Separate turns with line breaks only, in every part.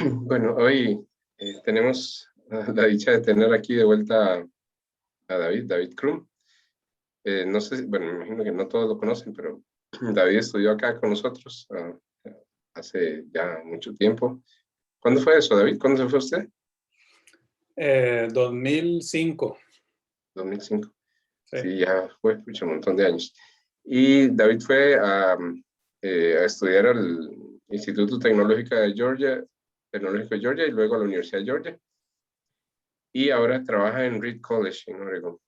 Bueno, hoy tenemos la dicha de tener aquí de vuelta a David Krum. No sé, bueno, me imagino que no todos lo conocen, pero David estudió acá con nosotros hace ya mucho tiempo. ¿Cuándo fue eso, David? ¿Cuándo se fue usted?
2005.
2005.
Sí.
Sí, ya fue un montón de años. Y David fue a estudiar al Instituto Tecnológico de Georgia, y luego a la Universidad de Georgia. Y ahora trabaja en Reed College en Oregon,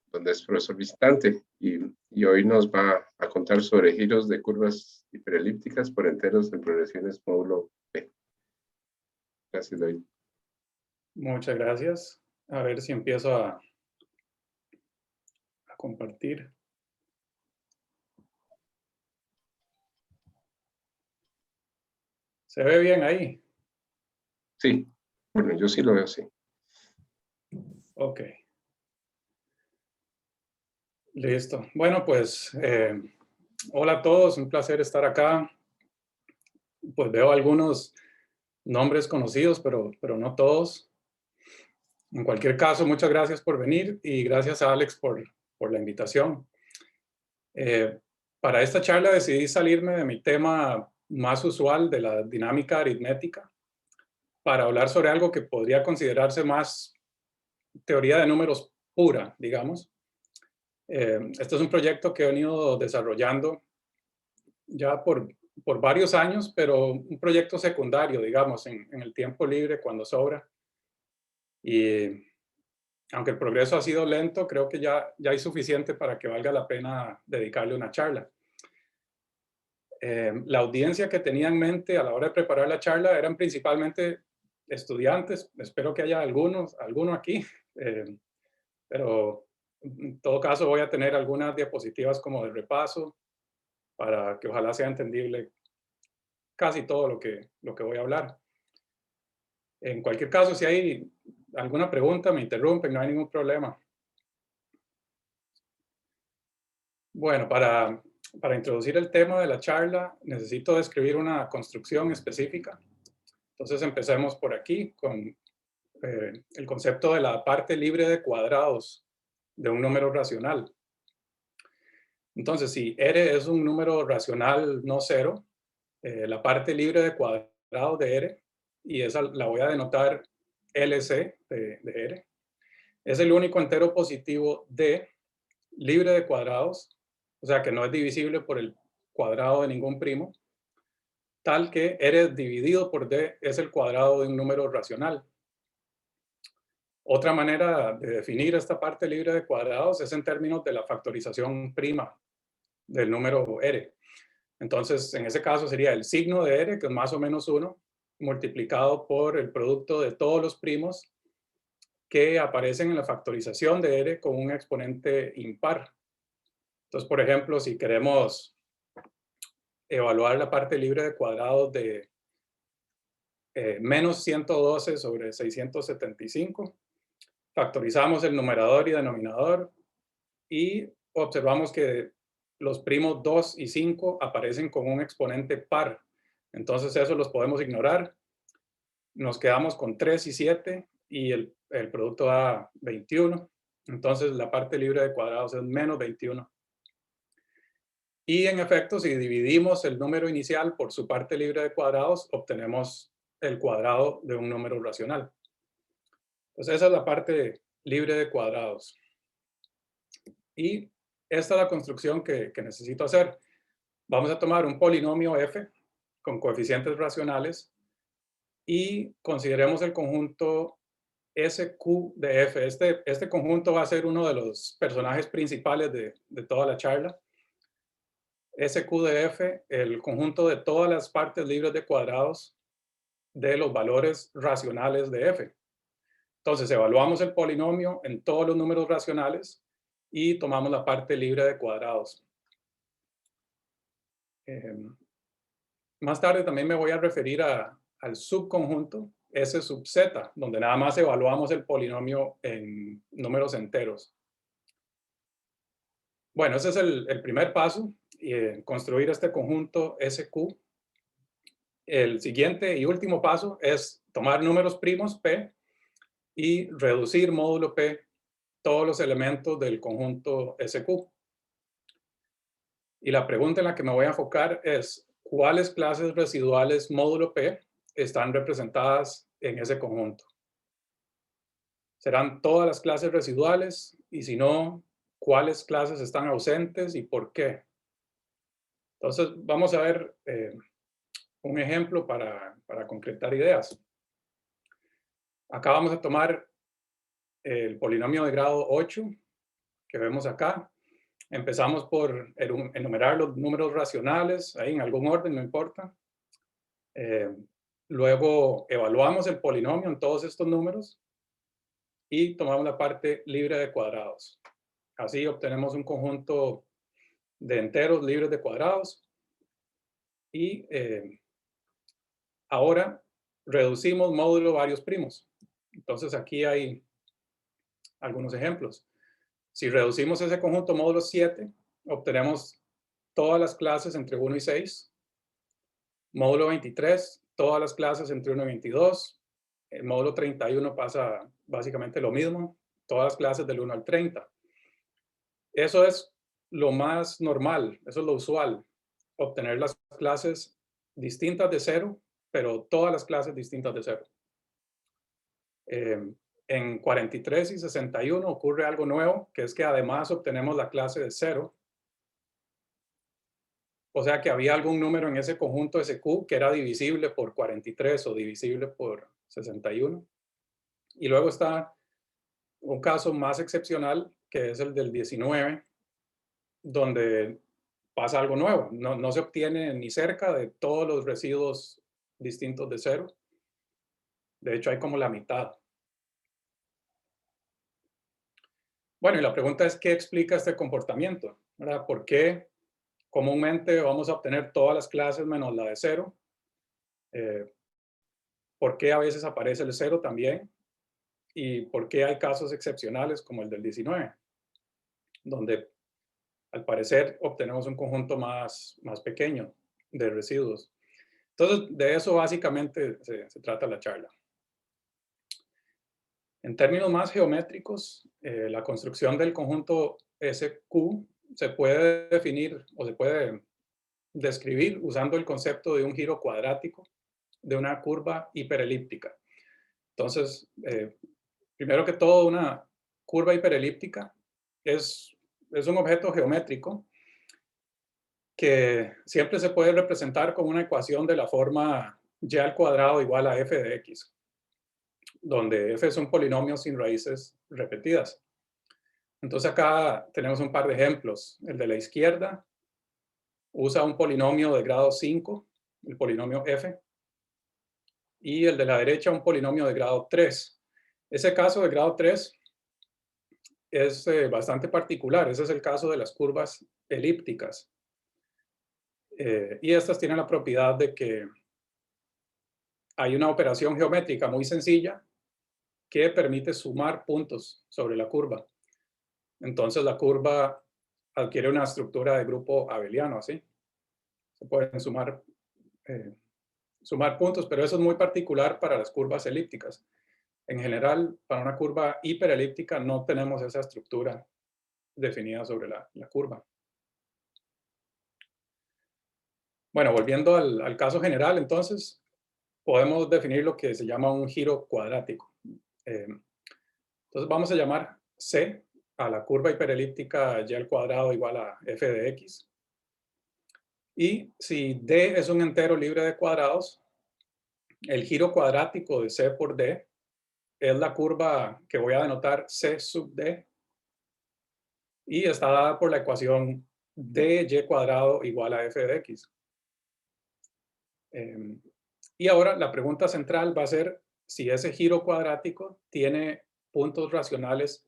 donde es profesor visitante. Y hoy nos va a contar sobre giros de curvas hiperelípticas por enteros en progresiones módulo P. Gracias, David.
Muchas gracias. A ver si empiezo a compartir. ¿Se ve bien ahí?
Sí, bueno, yo sí lo veo así.
Ok. Listo. Bueno, pues hola a todos, un placer estar acá. Pues veo algunos nombres conocidos, pero no todos. En cualquier caso, muchas gracias por venir y gracias a Alex por la invitación. Para esta charla decidí salirme de mi tema más usual de la dinámica aritmética para hablar sobre algo que podría considerarse más teoría de números pura, digamos. Este es un proyecto que he venido desarrollando ya por varios años, pero un proyecto secundario, digamos, en el tiempo libre cuando sobra. Y aunque el progreso ha sido lento, creo que ya hay suficiente para que valga la pena dedicarle una charla. La audiencia que tenía en mente a la hora de preparar la charla eran principalmente estudiantes. Espero que haya alguno aquí, pero en todo caso voy a tener algunas diapositivas como de repaso para que ojalá sea entendible casi todo lo que voy a hablar. En cualquier caso, si hay alguna pregunta, me interrumpen, no hay ningún problema. Bueno, para introducir el tema de la charla, necesito describir una construcción específica. Entonces empecemos por aquí con el concepto de la parte libre de cuadrados de un número racional. Entonces, si R es un número racional no cero, la parte libre de cuadrados de R, y esa la voy a denotar LC de R, es el único entero positivo D libre de cuadrados, o sea que no es divisible por el cuadrado de ningún primo, tal que R dividido por D es el cuadrado de un número racional. Otra manera de definir esta parte libre de cuadrados es en términos de la factorización prima del número R. Entonces, en ese caso sería el signo de R, que es más o menos 1, multiplicado por el producto de todos los primos que aparecen en la factorización de R con un exponente impar. Entonces, por ejemplo, si queremos evaluar la parte libre de cuadrados de menos 112 sobre 675, factorizamos el numerador y denominador y observamos que los primos 2 y 5 aparecen con un exponente par. Entonces eso los podemos ignorar. Nos quedamos con 3 y 7 y el producto da 21. Entonces la parte libre de cuadrados es menos 21. Y en efecto, si dividimos el número inicial por su parte libre de cuadrados, obtenemos el cuadrado de un número racional. Entonces esa es la parte libre de cuadrados. Y esta es la construcción que necesito hacer. Vamos a tomar un polinomio f con coeficientes racionales y consideremos el conjunto SQ de f. Este conjunto va a ser uno de los personajes principales de toda la charla. SQ de f, el conjunto de todas las partes libres de cuadrados de los valores racionales de f. Entonces, evaluamos el polinomio en todos los números racionales y tomamos la parte libre de cuadrados. Más tarde también me voy a referir al subconjunto S sub z, donde nada más evaluamos el polinomio en números enteros. Bueno, ese es el primer paso, construir este conjunto SQ. El siguiente y último paso es tomar números primos P y reducir módulo P todos los elementos del conjunto SQ. Y la pregunta en la que me voy a enfocar es, ¿cuáles clases residuales módulo P están representadas en ese conjunto? ¿Serán todas las clases residuales? Y si no, ¿cuáles clases están ausentes y por qué? Entonces, vamos a ver un ejemplo para concretar ideas. Acá vamos a tomar el polinomio de grado 8 que vemos acá. Empezamos por enumerar los números racionales, ahí en algún orden, no importa. Luego evaluamos el polinomio en todos estos números y tomamos la parte libre de cuadrados. Así obtenemos un conjunto de enteros libres de cuadrados. Y ahora reducimos módulo varios primos. Entonces aquí hay algunos ejemplos. Si reducimos ese conjunto módulo 7, obtenemos todas las clases entre 1 y 6. Módulo 23, todas las clases entre 1 y 22. El módulo 31 pasa básicamente lo mismo, todas las clases del 1 al 30. Eso es lo más normal, eso es lo usual, obtener las clases distintas de 0, pero todas las clases distintas de 0. En 43 y 61 ocurre algo nuevo, que es que además obtenemos la clase de 0. O sea que había algún número en ese conjunto SQ que era divisible por 43 o divisible por 61. Y luego está un caso más excepcional, que es el del 19, donde pasa algo nuevo. No se obtiene ni cerca de todos los residuos distintos de 0. De hecho, hay como la mitad. Bueno, y la pregunta es, ¿qué explica este comportamiento? ¿Verdad? ¿Por qué comúnmente vamos a obtener todas las clases menos la de 0? ¿Por qué a veces aparece el 0 también? ¿Y por qué hay casos excepcionales como el del 19? Donde al parecer obtenemos un conjunto más pequeño de residuos. Entonces, de eso básicamente se trata la charla. En términos más geométricos, la construcción del conjunto SQ se puede definir o se puede describir usando el concepto de un giro cuadrático de una curva hiperelíptica. Entonces, primero que todo, una curva hiperelíptica es un objeto geométrico que siempre se puede representar con una ecuación de la forma y al cuadrado igual a f de x, donde f es un polinomio sin raíces repetidas. Entonces acá tenemos un par de ejemplos. El de la izquierda usa un polinomio de grado 5, el polinomio f, y el de la derecha un polinomio de grado 3. Ese caso de grado 3 es bastante particular. Ese es el caso de las curvas elípticas. Y estas tienen la propiedad de que hay una operación geométrica muy sencilla que permite sumar puntos sobre la curva. Entonces la curva adquiere una estructura de grupo abeliano, ¿así? Se pueden sumar puntos, pero eso es muy particular para las curvas elípticas. En general, para una curva hiperelíptica no tenemos esa estructura definida sobre la curva. Bueno, volviendo al caso general, entonces, podemos definir lo que se llama un giro cuadrático. Entonces, vamos a llamar C a la curva hiperelíptica y al cuadrado igual a f de x. Y si D es un entero libre de cuadrados, el giro cuadrático de C por D es la curva que voy a denotar C sub D. Y está dada por la ecuación dy cuadrado igual a f de x. Y ahora la pregunta central va a ser si ese giro cuadrático tiene puntos racionales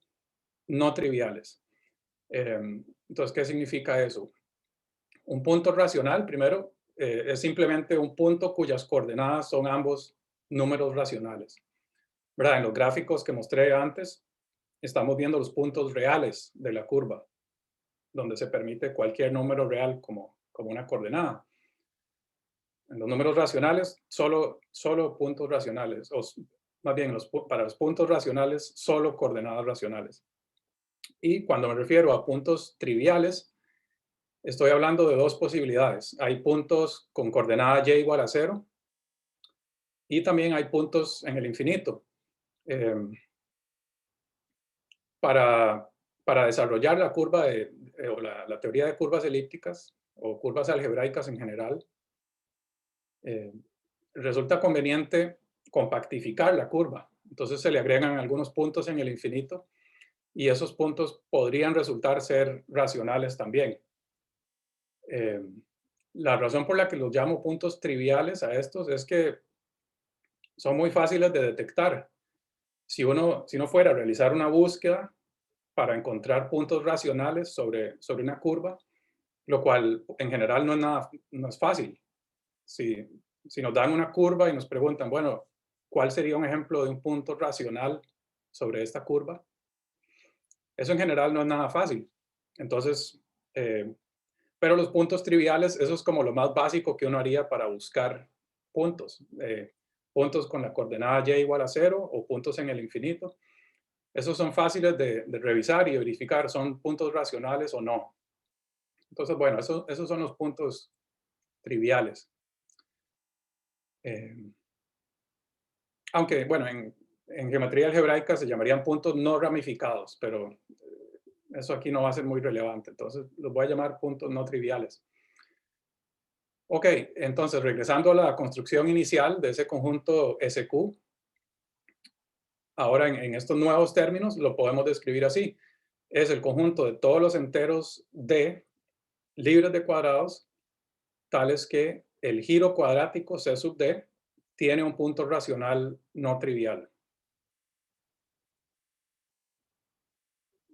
no triviales. Entonces, ¿qué significa eso? Un punto racional, primero, es simplemente un punto cuyas coordenadas son ambos números racionales. ¿Verdad? En los gráficos que mostré antes, estamos viendo los puntos reales de la curva, donde se permite cualquier número real como una coordenada. En los números racionales, solo puntos racionales, o más bien para los puntos racionales, solo coordenadas racionales. Y cuando me refiero a puntos triviales, estoy hablando de dos posibilidades. Hay puntos con coordenada y igual a 0 y también hay puntos en el infinito. Para desarrollar la curva o la teoría de curvas elípticas o curvas algebraicas en general, resulta conveniente compactificar la curva. Entonces se le agregan algunos puntos en el infinito y esos puntos podrían resultar ser racionales también. La razón por la que los llamo puntos triviales a estos es que son muy fáciles de detectar. Si uno fuera a realizar una búsqueda para encontrar puntos racionales sobre una curva, lo cual en general no es fácil. Si nos dan una curva y nos preguntan, bueno, ¿cuál sería un ejemplo de un punto racional sobre esta curva? Eso en general no es nada fácil. Entonces, pero los puntos triviales, eso es como lo más básico que uno haría para buscar puntos. Puntos con la coordenada y igual a 0 o puntos en el infinito. Esos son fáciles de revisar y verificar, son puntos racionales o no. Entonces, bueno, esos son los puntos triviales. Aunque, bueno, en geometría algebraica se llamarían puntos no ramificados, pero eso aquí no va a ser muy relevante. Entonces, los voy a llamar puntos no triviales. Ok, entonces, regresando a la construcción inicial de ese conjunto SQ, ahora en estos nuevos términos lo podemos describir así. Es el conjunto de todos los enteros D libres de cuadrados, tales que el giro cuadrático C sub D tiene un punto racional no trivial.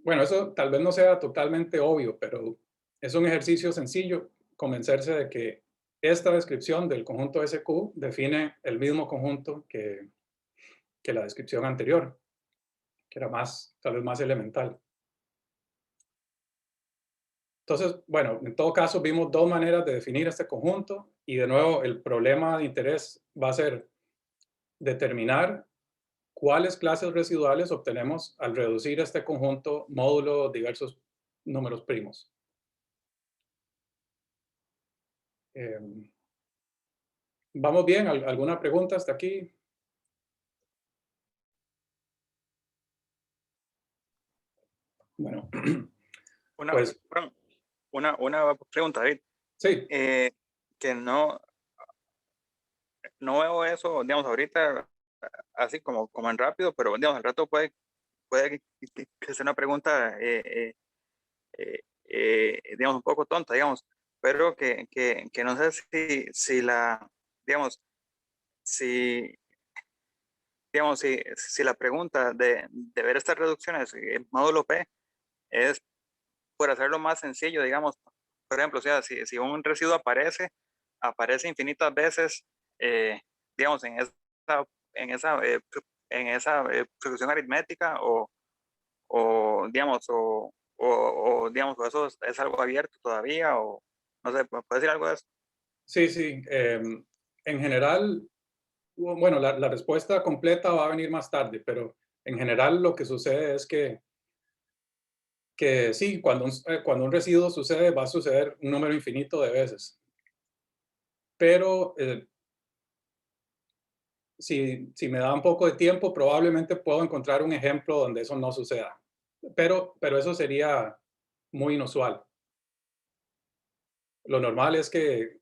Bueno, eso tal vez no sea totalmente obvio, pero es un ejercicio sencillo convencerse de que esta descripción del conjunto SQ define el mismo conjunto que la descripción anterior, que era tal vez más elemental. Entonces, bueno, en todo caso vimos dos maneras de definir este conjunto y de nuevo el problema de interés va a ser determinar cuáles clases residuales obtenemos al reducir este conjunto módulo diversos números primos. ¿Vamos bien? ¿Alguna pregunta hasta aquí? Bueno, pues
Una pregunta, David.
sí.
Que no veo eso, digamos, ahorita así como en rápido, pero digamos, al rato puede que sea una pregunta, digamos, un poco tonta, digamos, pero que no sé si digamos, si, si la pregunta de ver estas reducciones en módulo P es por hacerlo más sencillo, digamos, por ejemplo, o sea, si un residuo aparece infinitas veces, digamos, en esa, solución aritmética digamos, digamos, o eso es algo abierto todavía, o no sé, ¿puedes decir algo de eso?
Sí. En general, bueno, la respuesta completa va a venir más tarde, pero en general lo que sucede es que sí, cuando un residuo sucede, va a suceder un número infinito de veces. Pero si me da un poco de tiempo, probablemente puedo encontrar un ejemplo donde eso no suceda. Pero eso sería muy inusual. Lo normal es que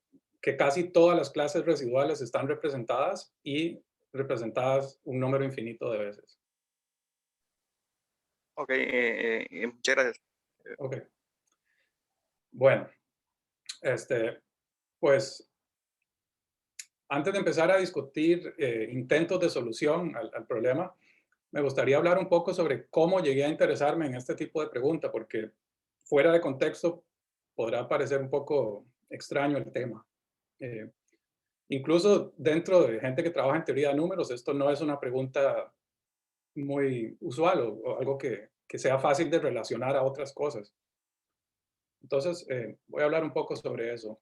casi todas las clases residuales están representadas y representadas un número infinito de veces.
Ok, muchas gracias.
Ok. Bueno, pues antes de empezar a discutir intentos de solución al problema, me gustaría hablar un poco sobre cómo llegué a interesarme en este tipo de pregunta, porque fuera de contexto podrá parecer un poco extraño el tema. Incluso dentro de gente que trabaja en teoría de números, esto no es una pregunta muy usual o algo que sea fácil de relacionar a otras cosas. Entonces, voy a hablar un poco sobre eso.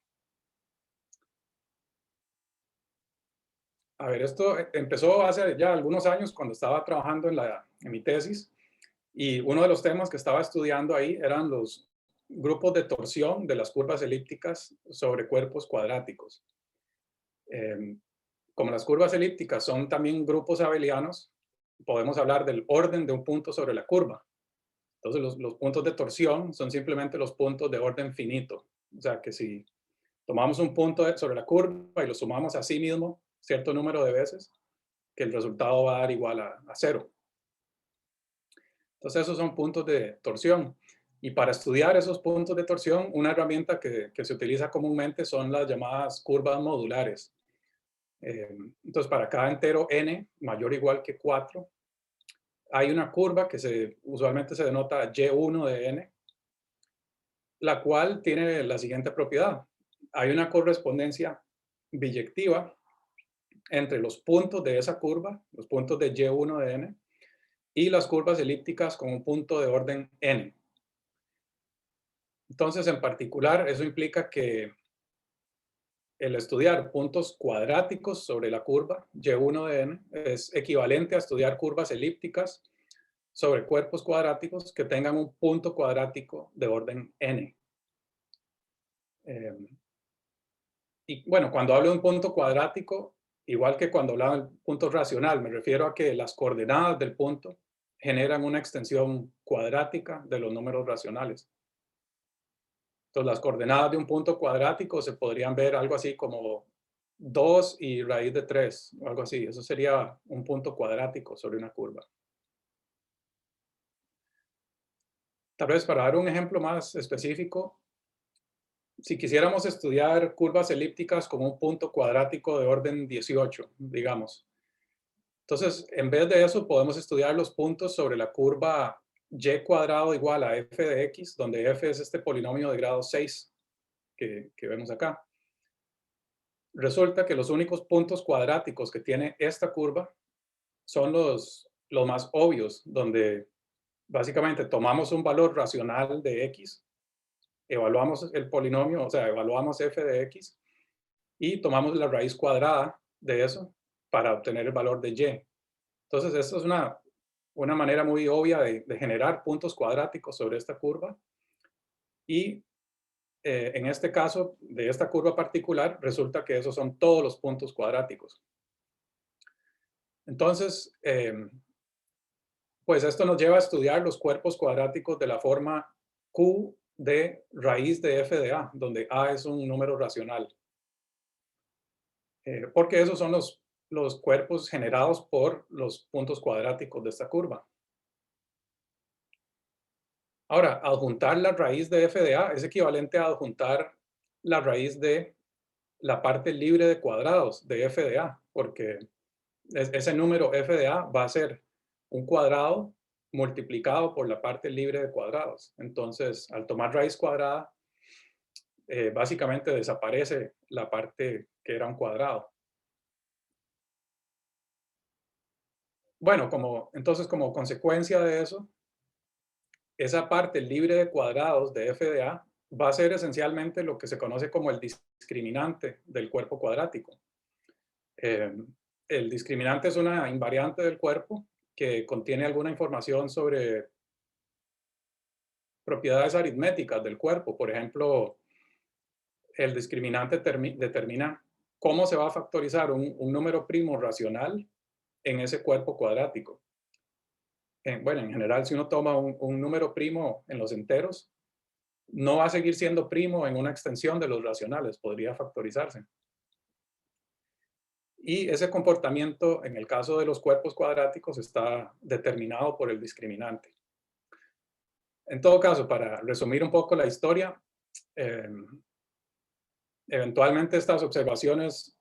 A ver, esto empezó hace ya algunos años cuando estaba trabajando en mi tesis, y uno de los temas que estaba estudiando ahí eran los grupos de torsión de las curvas elípticas sobre cuerpos cuadráticos. Como las curvas elípticas son también grupos abelianos, podemos hablar del orden de un punto sobre la curva. Entonces, los puntos de torsión son simplemente los puntos de orden finito. O sea, que si tomamos un punto sobre la curva y lo sumamos a sí mismo cierto número de veces, que el resultado va a dar igual a 0. Entonces, esos son puntos de torsión. Y para estudiar esos puntos de torsión, una herramienta que se utiliza comúnmente son las llamadas curvas modulares. Entonces, para cada entero n mayor o igual que 4, hay una curva que usualmente se denota y1 de n, la cual tiene la siguiente propiedad. Hay una correspondencia biyectiva entre los puntos de esa curva, los puntos de y1 de n, y las curvas elípticas con un punto de orden n. Entonces, en particular, eso implica que el estudiar puntos cuadráticos sobre la curva y1 de n es equivalente a estudiar curvas elípticas sobre cuerpos cuadráticos que tengan un punto cuadrático de orden n. Y bueno, cuando hablo de un punto cuadrático, igual que cuando hablaba del punto racional, me refiero a que las coordenadas del punto generan una extensión cuadrática de los números racionales. Entonces, las coordenadas de un punto cuadrático se podrían ver algo así como 2 y raíz de 3, o algo así. Eso sería un punto cuadrático sobre una curva. Tal vez para dar un ejemplo más específico, si quisiéramos estudiar curvas elípticas con un punto cuadrático de orden 18, digamos. Entonces, en vez de eso, podemos estudiar los puntos sobre la curva y cuadrado igual a f de x, donde f es este polinomio de grado 6 que vemos acá. Resulta que los únicos puntos cuadráticos que tiene esta curva son los más obvios, donde básicamente tomamos un valor racional de x, evaluamos el polinomio, o sea, evaluamos f de x, y tomamos la raíz cuadrada de eso para obtener el valor de y. Entonces, esto es una manera muy obvia de generar puntos cuadráticos sobre esta curva. Y en este caso, de esta curva particular, resulta que esos son todos los puntos cuadráticos. Entonces, pues esto nos lleva a estudiar los cuerpos cuadráticos de la forma Q de raíz de f de a, donde a es un número racional. Porque esos son los cuerpos generados por los puntos cuadráticos de esta curva. Ahora, adjuntar la raíz de f de a es equivalente a adjuntar la raíz de la parte libre de cuadrados de f de a, porque ese número f de a va a ser un cuadrado multiplicado por la parte libre de cuadrados. Entonces, al tomar raíz cuadrada, básicamente desaparece la parte que era un cuadrado. Bueno, entonces como consecuencia de eso, esa parte libre de cuadrados de f de a va a ser esencialmente lo que se conoce como el discriminante del cuerpo cuadrático. El discriminante es una invariante del cuerpo que contiene alguna información sobre propiedades aritméticas del cuerpo. Por ejemplo, el discriminante determina cómo se va a factorizar un número primo racional en ese cuerpo cuadrático. Bueno, en general, si uno toma un número primo en los enteros, no va a seguir siendo primo en una extensión de los racionales, podría factorizarse. Y ese comportamiento, en el caso de los cuerpos cuadráticos, está determinado por el discriminante. En todo caso, para resumir un poco la historia, eventualmente estas observaciones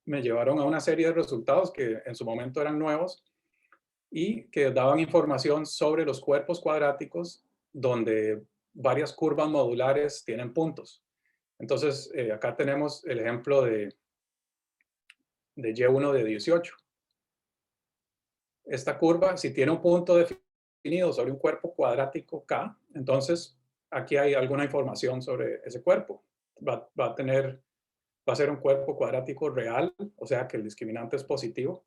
me llevaron a una serie de resultados que en su momento eran nuevos y que daban información sobre los cuerpos cuadráticos donde varias curvas modulares tienen puntos. Entonces, acá tenemos el ejemplo de y1 de 18. Esta curva, si tiene un punto definido sobre un cuerpo cuadrático K, entonces aquí hay alguna información sobre ese cuerpo. Va a tener va a ser un cuerpo cuadrático real, o sea que el discriminante es positivo.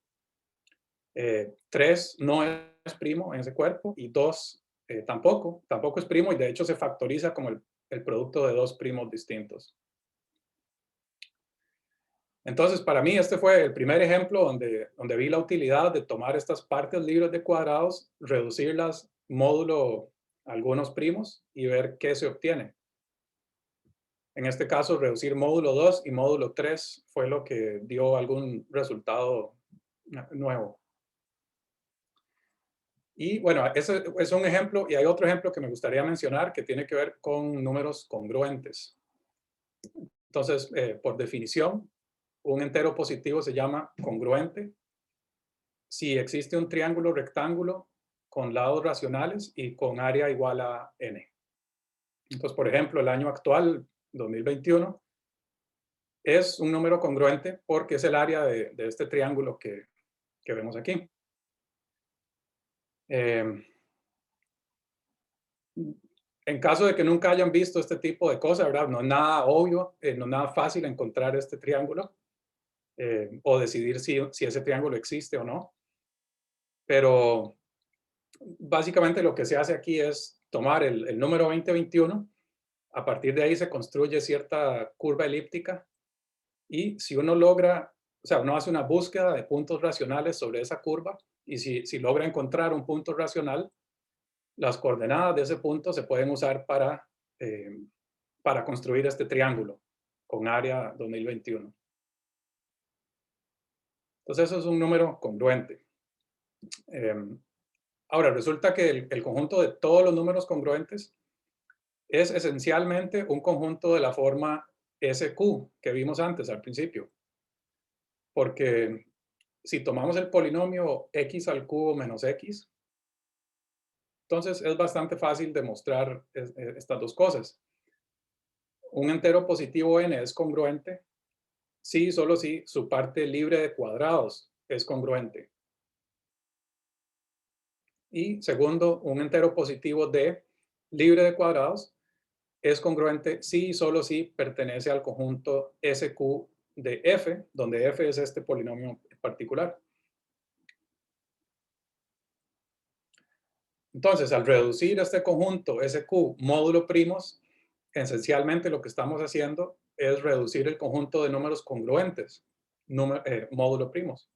3 no es primo en ese cuerpo y 2 tampoco es primo y de hecho se factoriza como el producto de dos primos distintos. Entonces, para mí este fue el primer ejemplo donde vi la utilidad de tomar estas partes libres de cuadrados, reducirlas módulo algunos primos y ver qué se obtiene. En este caso, reducir módulo 2 y módulo 3 fue lo que dio algún resultado nuevo. Y bueno, ese es un ejemplo y hay otro ejemplo que me gustaría mencionar que tiene que ver con números congruentes. Entonces, por definición, un entero positivo se llama congruente si existe un triángulo rectángulo con lados racionales y con área igual a n. Entonces, por ejemplo, el año actual, 2021, es un número congruente porque es el área de este triángulo que vemos aquí. En caso de que nunca hayan visto este tipo de cosas, ¿verdad? No es nada obvio, no es nada fácil encontrar este triángulo o decidir si ese triángulo existe o no. Pero básicamente lo que se hace aquí es tomar el número 2021, a partir de ahí se construye cierta curva elíptica y si uno logra, o sea, uno hace una búsqueda de puntos racionales sobre esa curva y si logra encontrar un punto racional, las coordenadas de ese punto se pueden usar para construir este triángulo con área 2021. Entonces eso es un número congruente. Ahora, resulta que el conjunto de todos los números congruentes es esencialmente un conjunto de la forma SQ que vimos antes al principio. Porque si tomamos el polinomio x al cubo menos x, entonces es bastante fácil demostrar estas dos cosas. Un entero positivo n es congruente si, solo si su parte libre de cuadrados es congruente. Y segundo, un entero positivo d libre de cuadrados es congruente si y solo si pertenece al conjunto SQ de f, donde f es este polinomio particular. Entonces, al reducir este conjunto SQ módulo primos, esencialmente lo que estamos haciendo es reducir el conjunto de números congruentes, módulo primos.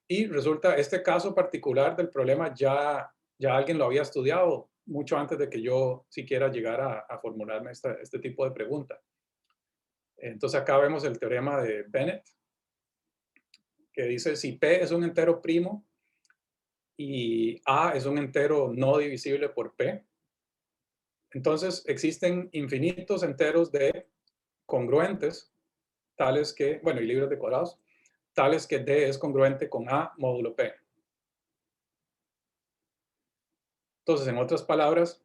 Y resulta, este caso particular del problema ya alguien lo había estudiado mucho antes de que yo siquiera llegara a formularme este tipo de pregunta. Entonces acá vemos el teorema de Bennett, que dice si P es un entero primo y A es un entero no divisible por P, entonces existen infinitos enteros de congruentes, tales que, bueno, y libres de cuadrados, tales que D es congruente con A módulo P. Entonces, en otras palabras,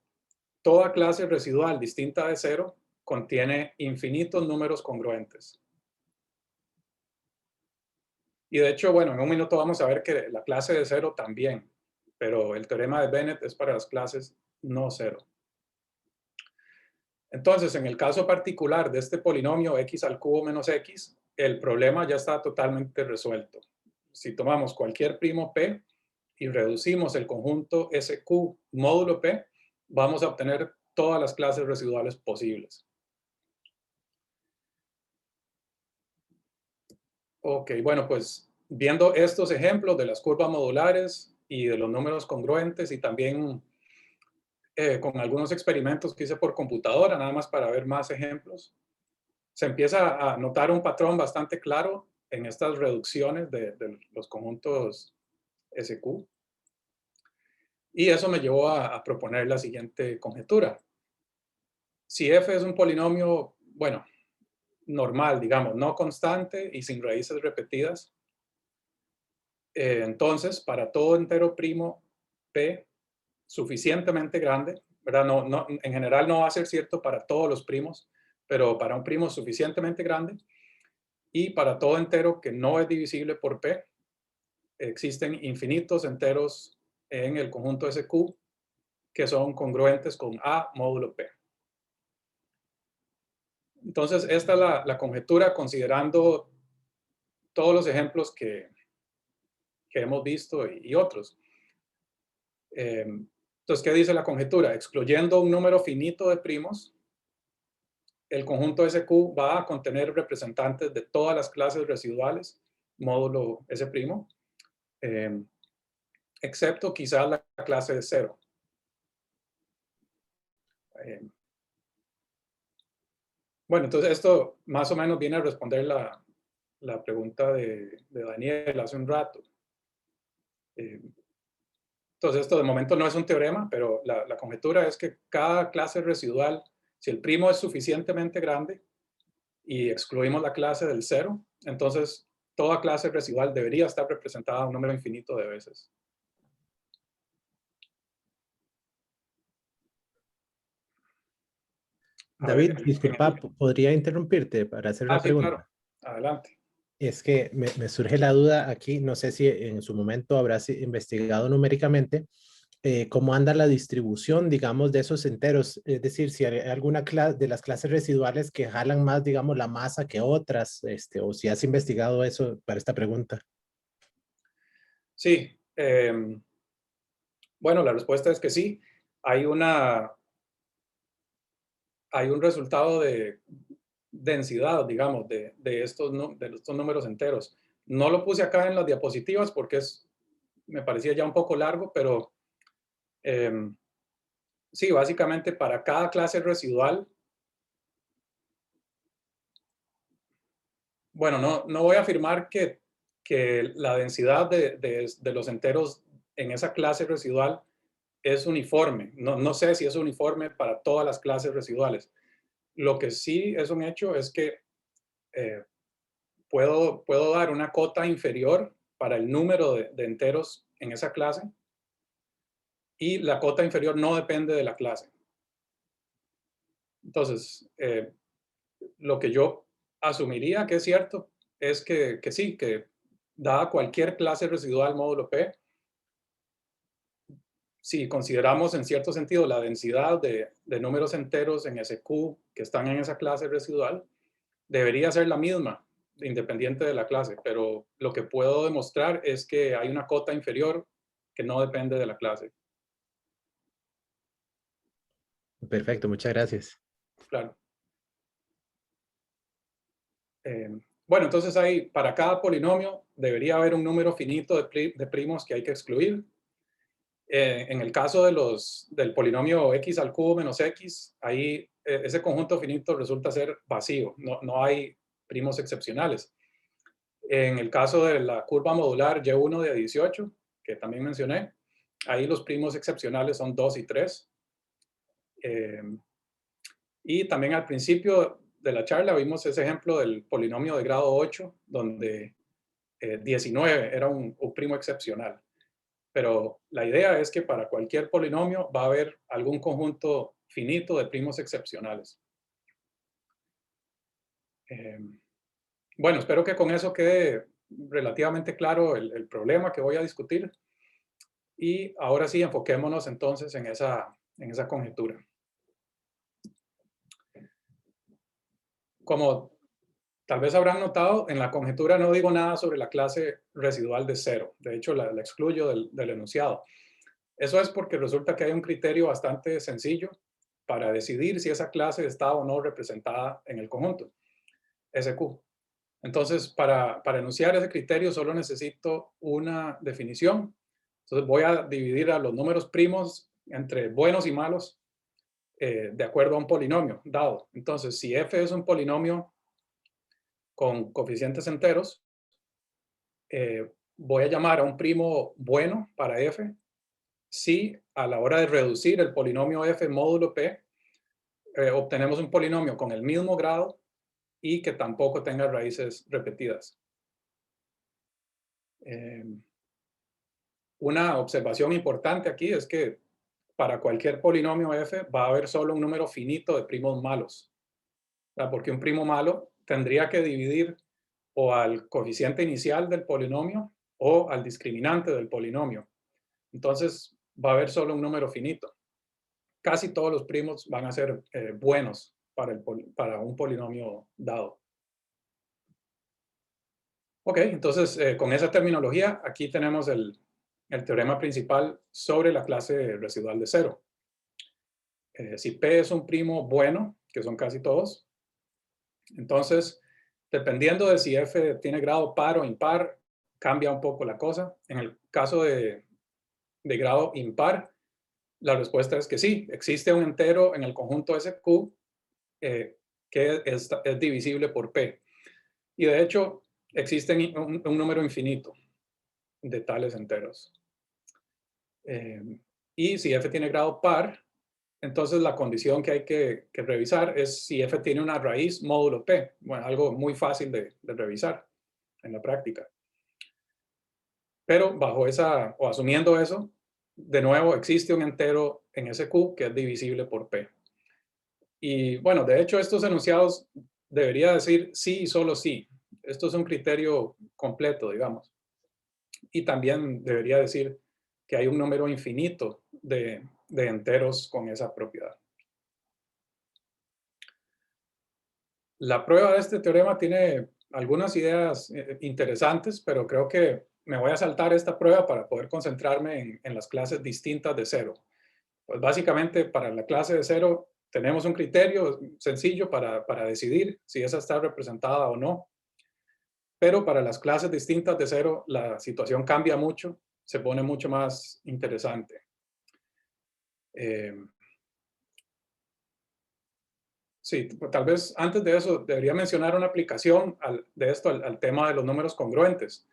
toda clase residual distinta de cero contiene infinitos números congruentes. Y de hecho, bueno, en un minuto vamos a ver que la clase de cero también, pero el teorema de Bennett es para las clases no cero. Entonces, en el caso particular de este polinomio x al cubo menos x, el problema ya está totalmente resuelto. Si tomamos cualquier primo p y reducimos el conjunto SQ módulo p, vamos a obtener todas las clases residuales posibles. Ok, bueno, pues viendo estos ejemplos de las curvas modulares y de los números congruentes y también con algunos experimentos que hice por computadora, nada más para ver más ejemplos, se empieza a notar un patrón bastante claro en estas reducciones de los conjuntos SQ. Y eso me llevó a proponer la siguiente conjetura. Si f es un polinomio, bueno, normal, digamos, no constante y sin raíces repetidas, entonces para todo entero primo p suficientemente grande, ¿verdad? En general no va a ser cierto para todos los primos, pero para un primo suficientemente grande y para todo entero que no es divisible por p, existen infinitos enteros en el conjunto SQ que son congruentes con A módulo P. Entonces, esta es la conjetura considerando todos los ejemplos que hemos visto y otros. Entonces, ¿qué dice la conjetura? Excluyendo un número finito de primos, el conjunto SQ va a contener representantes de todas las clases residuales, módulo S', excepto quizás la clase de 0. Bueno, entonces esto más o menos viene a responder la pregunta de Daniel hace un rato. Entonces esto de momento no es un teorema, pero la conjetura es que cada clase residual, si el primo es suficientemente grande y excluimos la clase del 0, entonces toda clase residual debería estar representada un número infinito de veces.
David, disculpa, ¿podría interrumpirte para hacer una pregunta?
Sí, claro. Adelante.
Es que me surge la duda aquí, no sé si en su momento habrás investigado numéricamente cómo anda la distribución, digamos, de esos enteros. Es decir, si hay alguna de las clases residuales que jalan más, digamos, la masa que otras, o si has investigado eso para esta pregunta.
Sí. Bueno, la respuesta es que sí. Hay un resultado de densidad, digamos, de estos números enteros. No lo puse acá en las diapositivas porque me parecía ya un poco largo, pero sí, básicamente para cada clase residual, bueno, no voy a afirmar que la densidad de los enteros en esa clase residual es uniforme. No sé si es uniforme para todas las clases residuales. Lo que sí es un hecho es que puedo dar una cota inferior para el número de enteros en esa clase y la cota inferior no depende de la clase. Entonces, lo que yo asumiría que es cierto es que sí, que dada cualquier clase residual módulo P, si consideramos en cierto sentido la densidad de números enteros en SQ que están en esa clase residual, debería ser la misma, independiente de la clase, pero lo que puedo demostrar es que hay una cota inferior que no depende de la clase.
Perfecto, muchas gracias.
Claro. Bueno, entonces para cada polinomio debería haber un número finito de primos que hay que excluir. En el caso del polinomio x al cubo menos x, ahí ese conjunto finito resulta ser vacío, no hay primos excepcionales. En el caso de la curva modular Y1 de 18, que también mencioné, ahí los primos excepcionales son 2 y 3. Y también al principio de la charla vimos ese ejemplo del polinomio de grado 8, donde 19 era un primo excepcional. Pero la idea es que para cualquier polinomio va a haber algún conjunto finito de primos excepcionales. Bueno, espero que con eso quede relativamente claro el problema que voy a discutir. Y ahora sí, enfoquémonos entonces en esa conjetura. Como tal vez habrán notado, en la conjetura no digo nada sobre la clase residual de 0. De hecho, la excluyo del enunciado. Eso es porque resulta que hay un criterio bastante sencillo para decidir si esa clase está o no representada en el conjunto, SQ. Entonces, para enunciar ese criterio solo necesito una definición. Entonces voy a dividir a los números primos entre buenos y malos de acuerdo a un polinomio dado. Entonces, si f es un polinomio con coeficientes enteros, voy a llamar a un primo bueno para f si a la hora de reducir el polinomio f módulo p obtenemos un polinomio con el mismo grado y que tampoco tenga raíces repetidas. Una observación importante aquí es que para cualquier polinomio f va a haber solo un número finito de primos malos. Porque un primo malo tendría que dividir o al coeficiente inicial del polinomio o al discriminante del polinomio. Entonces va a haber solo un número finito. Casi todos los primos van a ser buenos para un polinomio dado. Ok, entonces con esa terminología, aquí tenemos el teorema principal sobre la clase residual de cero. Si P es un primo bueno, que son casi todos, entonces, dependiendo de si F tiene grado par o impar, cambia un poco la cosa. En el caso de grado impar, la respuesta es que sí, existe un entero en el conjunto SQ que es divisible por P. Y de hecho, existe un número infinito de tales enteros. Y si F tiene grado par, entonces la condición que hay que revisar es si F tiene una raíz módulo P. Bueno, algo muy fácil de revisar en la práctica. Pero bajo esa, o asumiendo eso, de nuevo existe un entero en SQ que es divisible por P. Y bueno, de hecho estos enunciados debería decir sí y solo sí. Esto es un criterio completo, digamos. Y también debería decir que hay un número infinito de enteros con esa propiedad. La prueba de este teorema tiene algunas ideas interesantes, pero creo que me voy a saltar esta prueba para poder concentrarme en las clases distintas de cero. Pues básicamente para la clase de cero tenemos un criterio sencillo para decidir si esa está representada o no. Pero para las clases distintas de cero la situación cambia mucho, se pone mucho más interesante. Sí, tal vez antes de eso debería mencionar una aplicación de esto al tema de los números congruentes.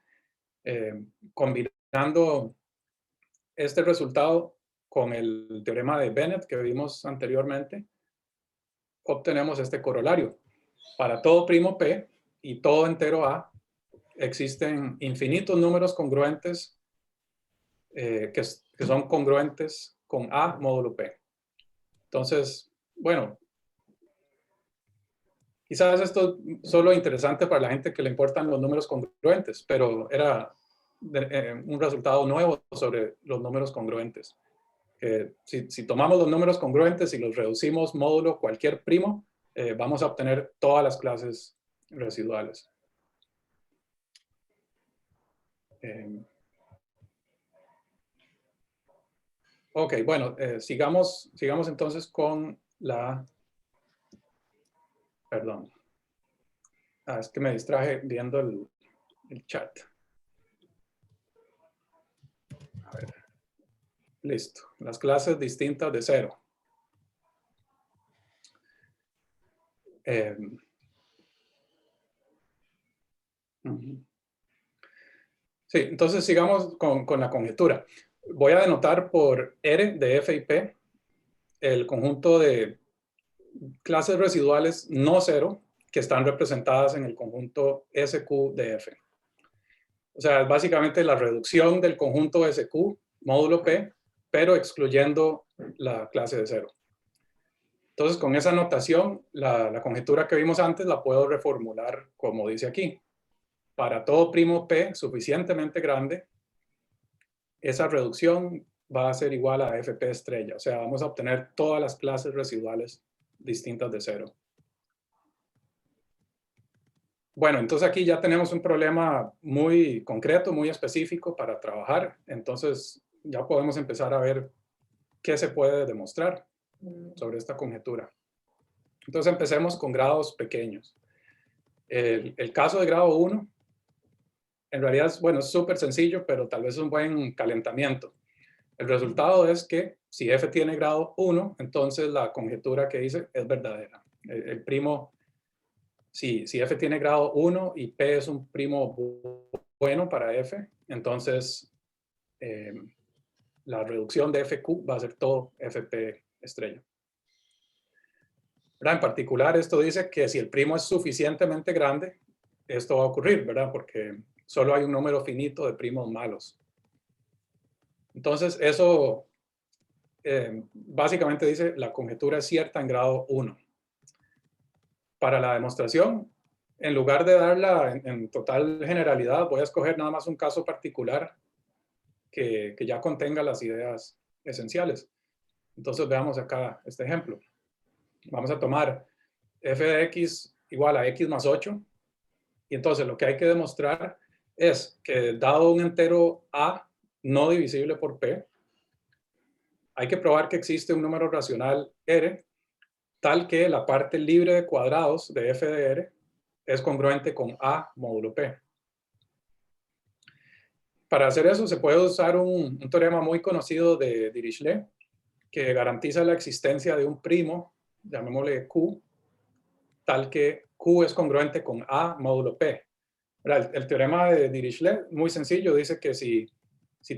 Combinando este resultado con el teorema de Bennett que vimos anteriormente, obtenemos este corolario. Para todo primo P y todo entero A, existen infinitos números congruentes que son congruentes con A módulo P. Entonces, bueno, quizás esto es solo interesante para la gente que le importan los números congruentes, pero era un resultado nuevo sobre los números congruentes. Si tomamos los números congruentes y los reducimos módulo cualquier primo, vamos a obtener todas las clases residuales. Ok, bueno, sigamos entonces con la... Perdón. Es que me distraje viendo el chat. A ver. Listo. Las clases distintas de cero. Sí, entonces sigamos con la conjetura. Voy a denotar por R de F y P el conjunto de clases residuales no cero que están representadas en el conjunto SQ de F. O sea, es básicamente la reducción del conjunto SQ módulo P, pero excluyendo la clase de cero. Entonces, con esa notación, la conjetura que vimos antes la puedo reformular como dice aquí. Para todo primo P suficientemente grande, esa reducción va a ser igual a FP estrella. O sea, vamos a obtener todas las clases residuales distintas de cero. Bueno, entonces aquí ya tenemos un problema muy concreto, muy específico para trabajar. Entonces ya podemos empezar a ver qué se puede demostrar sobre esta conjetura. Entonces empecemos con grados pequeños. El caso de grado 1, en realidad es súper sencillo, pero tal vez es un buen calentamiento. El resultado es que si F tiene grado 1, entonces la conjetura que hice es verdadera. El primo, si F tiene grado 1 y P es un primo bueno para F, entonces la reducción de FQ va a ser todo FP estrella. ¿Verdad? En particular, esto dice que si el primo es suficientemente grande, esto va a ocurrir, ¿verdad? Porque solo hay un número finito de primos malos. Entonces, eso básicamente dice la conjetura es cierta en grado 1. Para la demostración, en lugar de darla en total generalidad, voy a escoger nada más un caso particular que ya contenga las ideas esenciales. Entonces, veamos acá este ejemplo. Vamos a tomar f de x igual a x más 8. Y entonces lo que hay que demostrar es que dado un entero a no divisible por p, hay que probar que existe un número racional r tal que la parte libre de cuadrados de f de r es congruente con a módulo p. Para hacer eso se puede usar un teorema muy conocido de Dirichlet que garantiza la existencia de un primo, llamémosle Q, tal que Q es congruente con A módulo P. El teorema de Dirichlet, muy sencillo, dice que si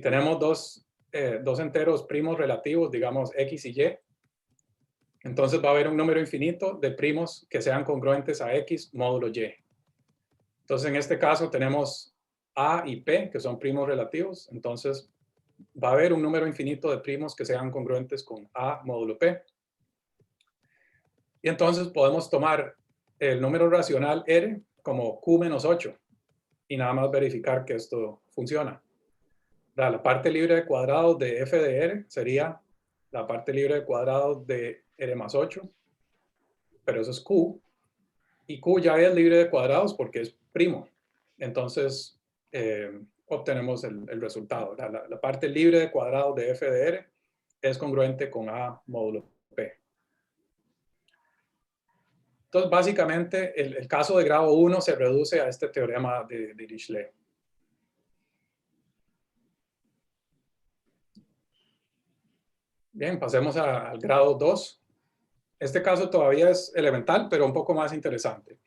tenemos dos enteros primos relativos, digamos X y Y, entonces va a haber un número infinito de primos que sean congruentes a X módulo Y. Entonces en este caso tenemos A y P, que son primos relativos, entonces va a haber un número infinito de primos que sean congruentes con A módulo P. Y entonces podemos tomar el número racional R como Q menos 8 y nada más verificar que esto funciona. La parte libre de cuadrados de f de R sería la parte libre de cuadrados de R más 8, pero eso es Q. Y Q ya es libre de cuadrados porque es primo. Entonces obtenemos el resultado. La parte libre de cuadrados de f de R es congruente con A módulo P. Entonces, básicamente, el caso de grado 1 se reduce a este teorema de Dirichlet. Bien, pasemos al grado 2. Este caso todavía es elemental, pero un poco más interesante.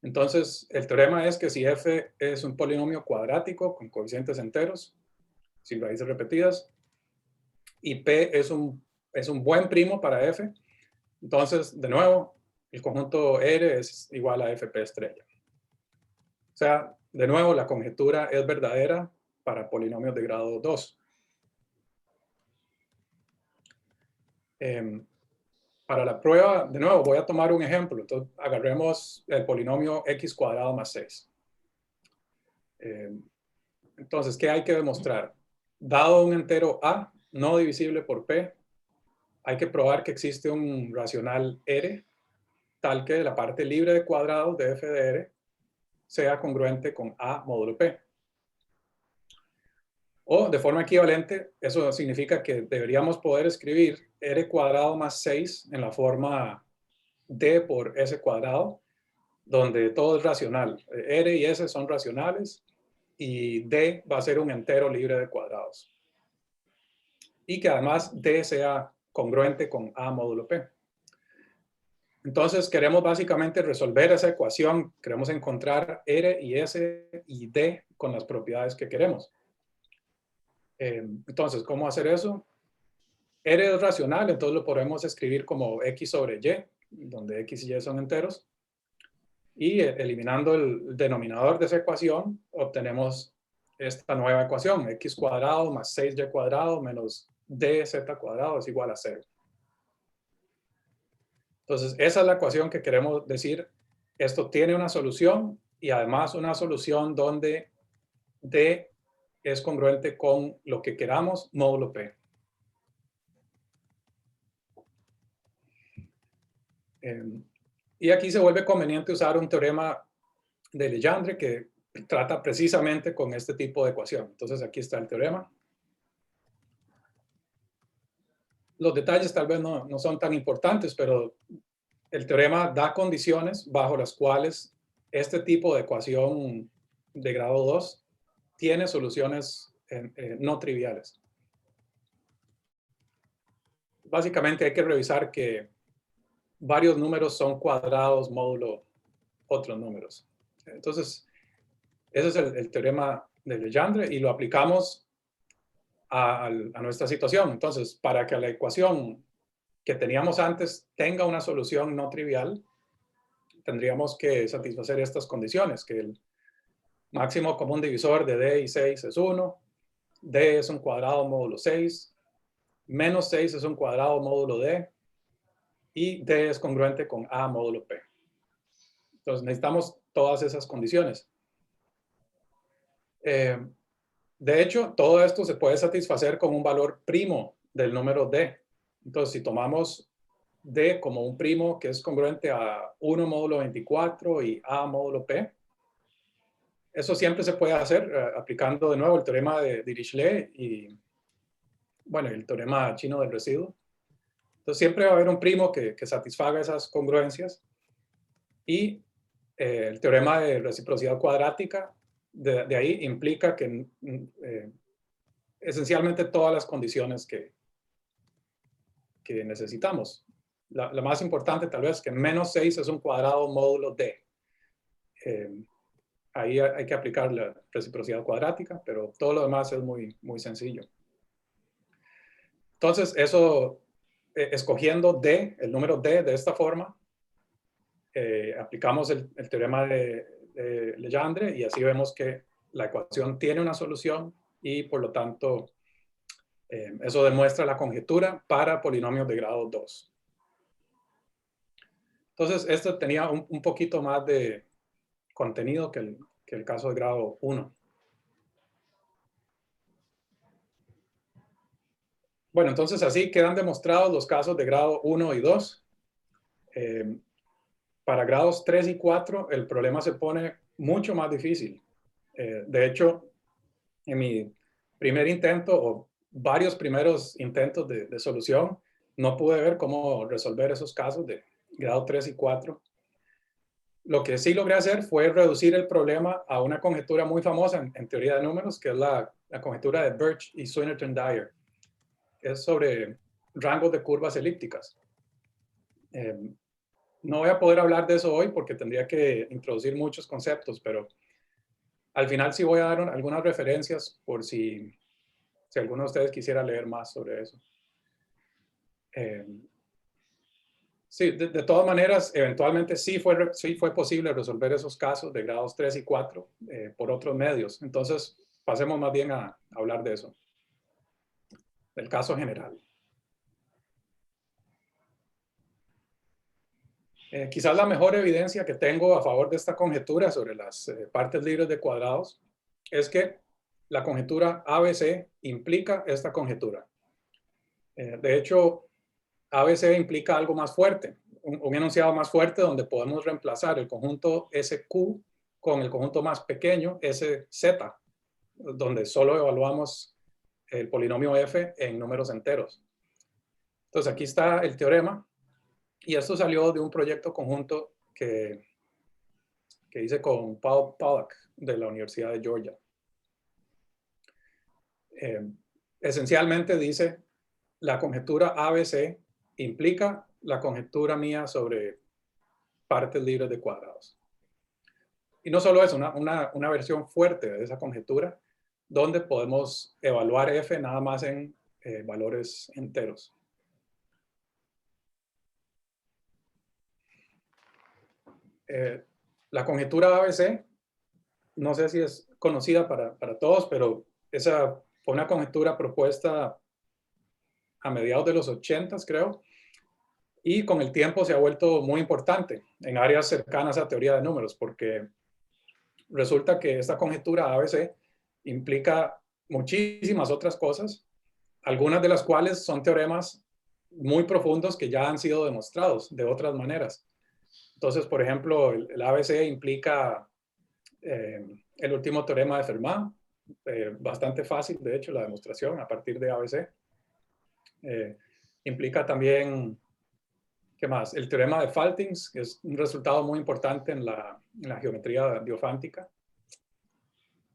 Entonces, el teorema es que si f es un polinomio cuadrático con coeficientes enteros, sin raíces repetidas, y p es un buen primo para f, entonces, de nuevo, el conjunto R es igual a fp estrella. O sea, de nuevo, la conjetura es verdadera para polinomios de grado 2. Para la prueba, de nuevo, voy a tomar un ejemplo. Entonces, agarremos el polinomio x cuadrado más 6. Entonces, ¿qué hay que demostrar? Dado un entero a no divisible por p, hay que probar que existe un racional r tal que la parte libre de cuadrados de f de r sea congruente con a módulo p. O de forma equivalente, eso significa que deberíamos poder escribir r cuadrado más 6 en la forma d por s cuadrado, donde todo es racional. R y s son racionales y d va a ser un entero libre de cuadrados. Y que además d sea congruente con a módulo p. Entonces queremos básicamente resolver esa ecuación. Queremos encontrar r y s y d con las propiedades que queremos. Entonces, ¿cómo hacer eso? R es racional, entonces lo podemos escribir como x sobre y, donde x y y son enteros. Y eliminando el denominador de esa ecuación, obtenemos esta nueva ecuación, x cuadrado más 6y cuadrado menos dz cuadrado es igual a 0. Entonces, esa es la ecuación que queremos decir. Esto tiene una solución y además una solución donde d es congruente con lo que queramos módulo p. Y aquí se vuelve conveniente usar un teorema de Legendre que trata precisamente con este tipo de ecuación. Entonces aquí está el teorema. Los detalles tal vez no son tan importantes, pero el teorema da condiciones bajo las cuales este tipo de ecuación de grado 2 tiene soluciones no triviales. Básicamente hay que revisar que varios números son cuadrados módulo otros números. Entonces, ese es el teorema de Legendre y lo aplicamos a nuestra situación. Entonces, para que la ecuación que teníamos antes tenga una solución no trivial, tendríamos que satisfacer estas condiciones, que el máximo común divisor de d y 6 es 1, d es un cuadrado módulo 6, menos 6 es un cuadrado módulo d, y d es congruente con a módulo p. Entonces necesitamos todas esas condiciones. De hecho, todo esto se puede satisfacer con un valor primo del número d. Entonces, si tomamos D como un primo que es congruente a 1 módulo 24 y A módulo P. Eso siempre se puede hacer aplicando de nuevo el teorema de Dirichlet y, bueno, el teorema chino del residuo. Entonces siempre va a haber un primo que satisfaga esas congruencias. Y el teorema de reciprocidad cuadrática, de ahí implica que esencialmente todas las condiciones que necesitamos. La más importante tal vez que menos 6 es un cuadrado módulo D. Ahí hay que aplicar la reciprocidad cuadrática, pero todo lo demás es muy, muy sencillo. Entonces, eso, escogiendo D, el número D de esta forma, aplicamos el teorema de Legendre y así vemos que la ecuación tiene una solución y por lo tanto eso demuestra la conjetura para polinomios de grado 2. Entonces, esto tenía un poquito más de contenido que el caso de grado 1. Bueno, entonces así quedan demostrados los casos de grado 1 y 2. Para grados 3 y 4, el problema se pone mucho más difícil. De hecho, en mi primer intento o varios primeros intentos de solución, no pude ver cómo resolver esos casos de grado 3 y 4. Lo que sí logré hacer fue reducir el problema a una conjetura muy famosa en teoría de números, que es la conjetura de Birch y Swinnerton-Dyer. Es sobre rangos de curvas elípticas. No voy a poder hablar de eso hoy porque tendría que introducir muchos conceptos, pero al final sí voy a dar algunas referencias por si alguno de ustedes quisiera leer más sobre eso. Sí, de todas maneras, eventualmente sí fue posible resolver esos casos de grados 3 y 4 por otros medios. Entonces, pasemos más bien a hablar de eso, del caso general. Quizás la mejor evidencia que tengo a favor de esta conjetura sobre las partes libres de cuadrados es que la conjetura ABC implica esta conjetura. De hecho, ABC implica algo más fuerte, un enunciado más fuerte donde podemos reemplazar el conjunto SQ con el conjunto más pequeño SZ, donde solo evaluamos el polinomio f en números enteros. Entonces aquí está el teorema y esto salió de un proyecto conjunto que hice con Paul Pollack de la Universidad de Georgia. Esencialmente dice la conjetura ABC implica la conjetura mía sobre partes libres de cuadrados. Y no solo eso, una versión fuerte de esa conjetura donde podemos evaluar f nada más en valores enteros. La conjetura ABC, no sé si es conocida para todos, pero esa fue una conjetura propuesta a mediados de los 80s, creo, y con el tiempo se ha vuelto muy importante en áreas cercanas a teoría de números, porque resulta que esta conjetura ABC implica muchísimas otras cosas, algunas de las cuales son teoremas muy profundos que ya han sido demostrados de otras maneras. Entonces, por ejemplo, el ABC implica el último teorema de Fermat, bastante fácil, de hecho, la demostración a partir de ABC. Implica también, ¿qué más? El teorema de Faltings, que es un resultado muy importante en la geometría diofántica.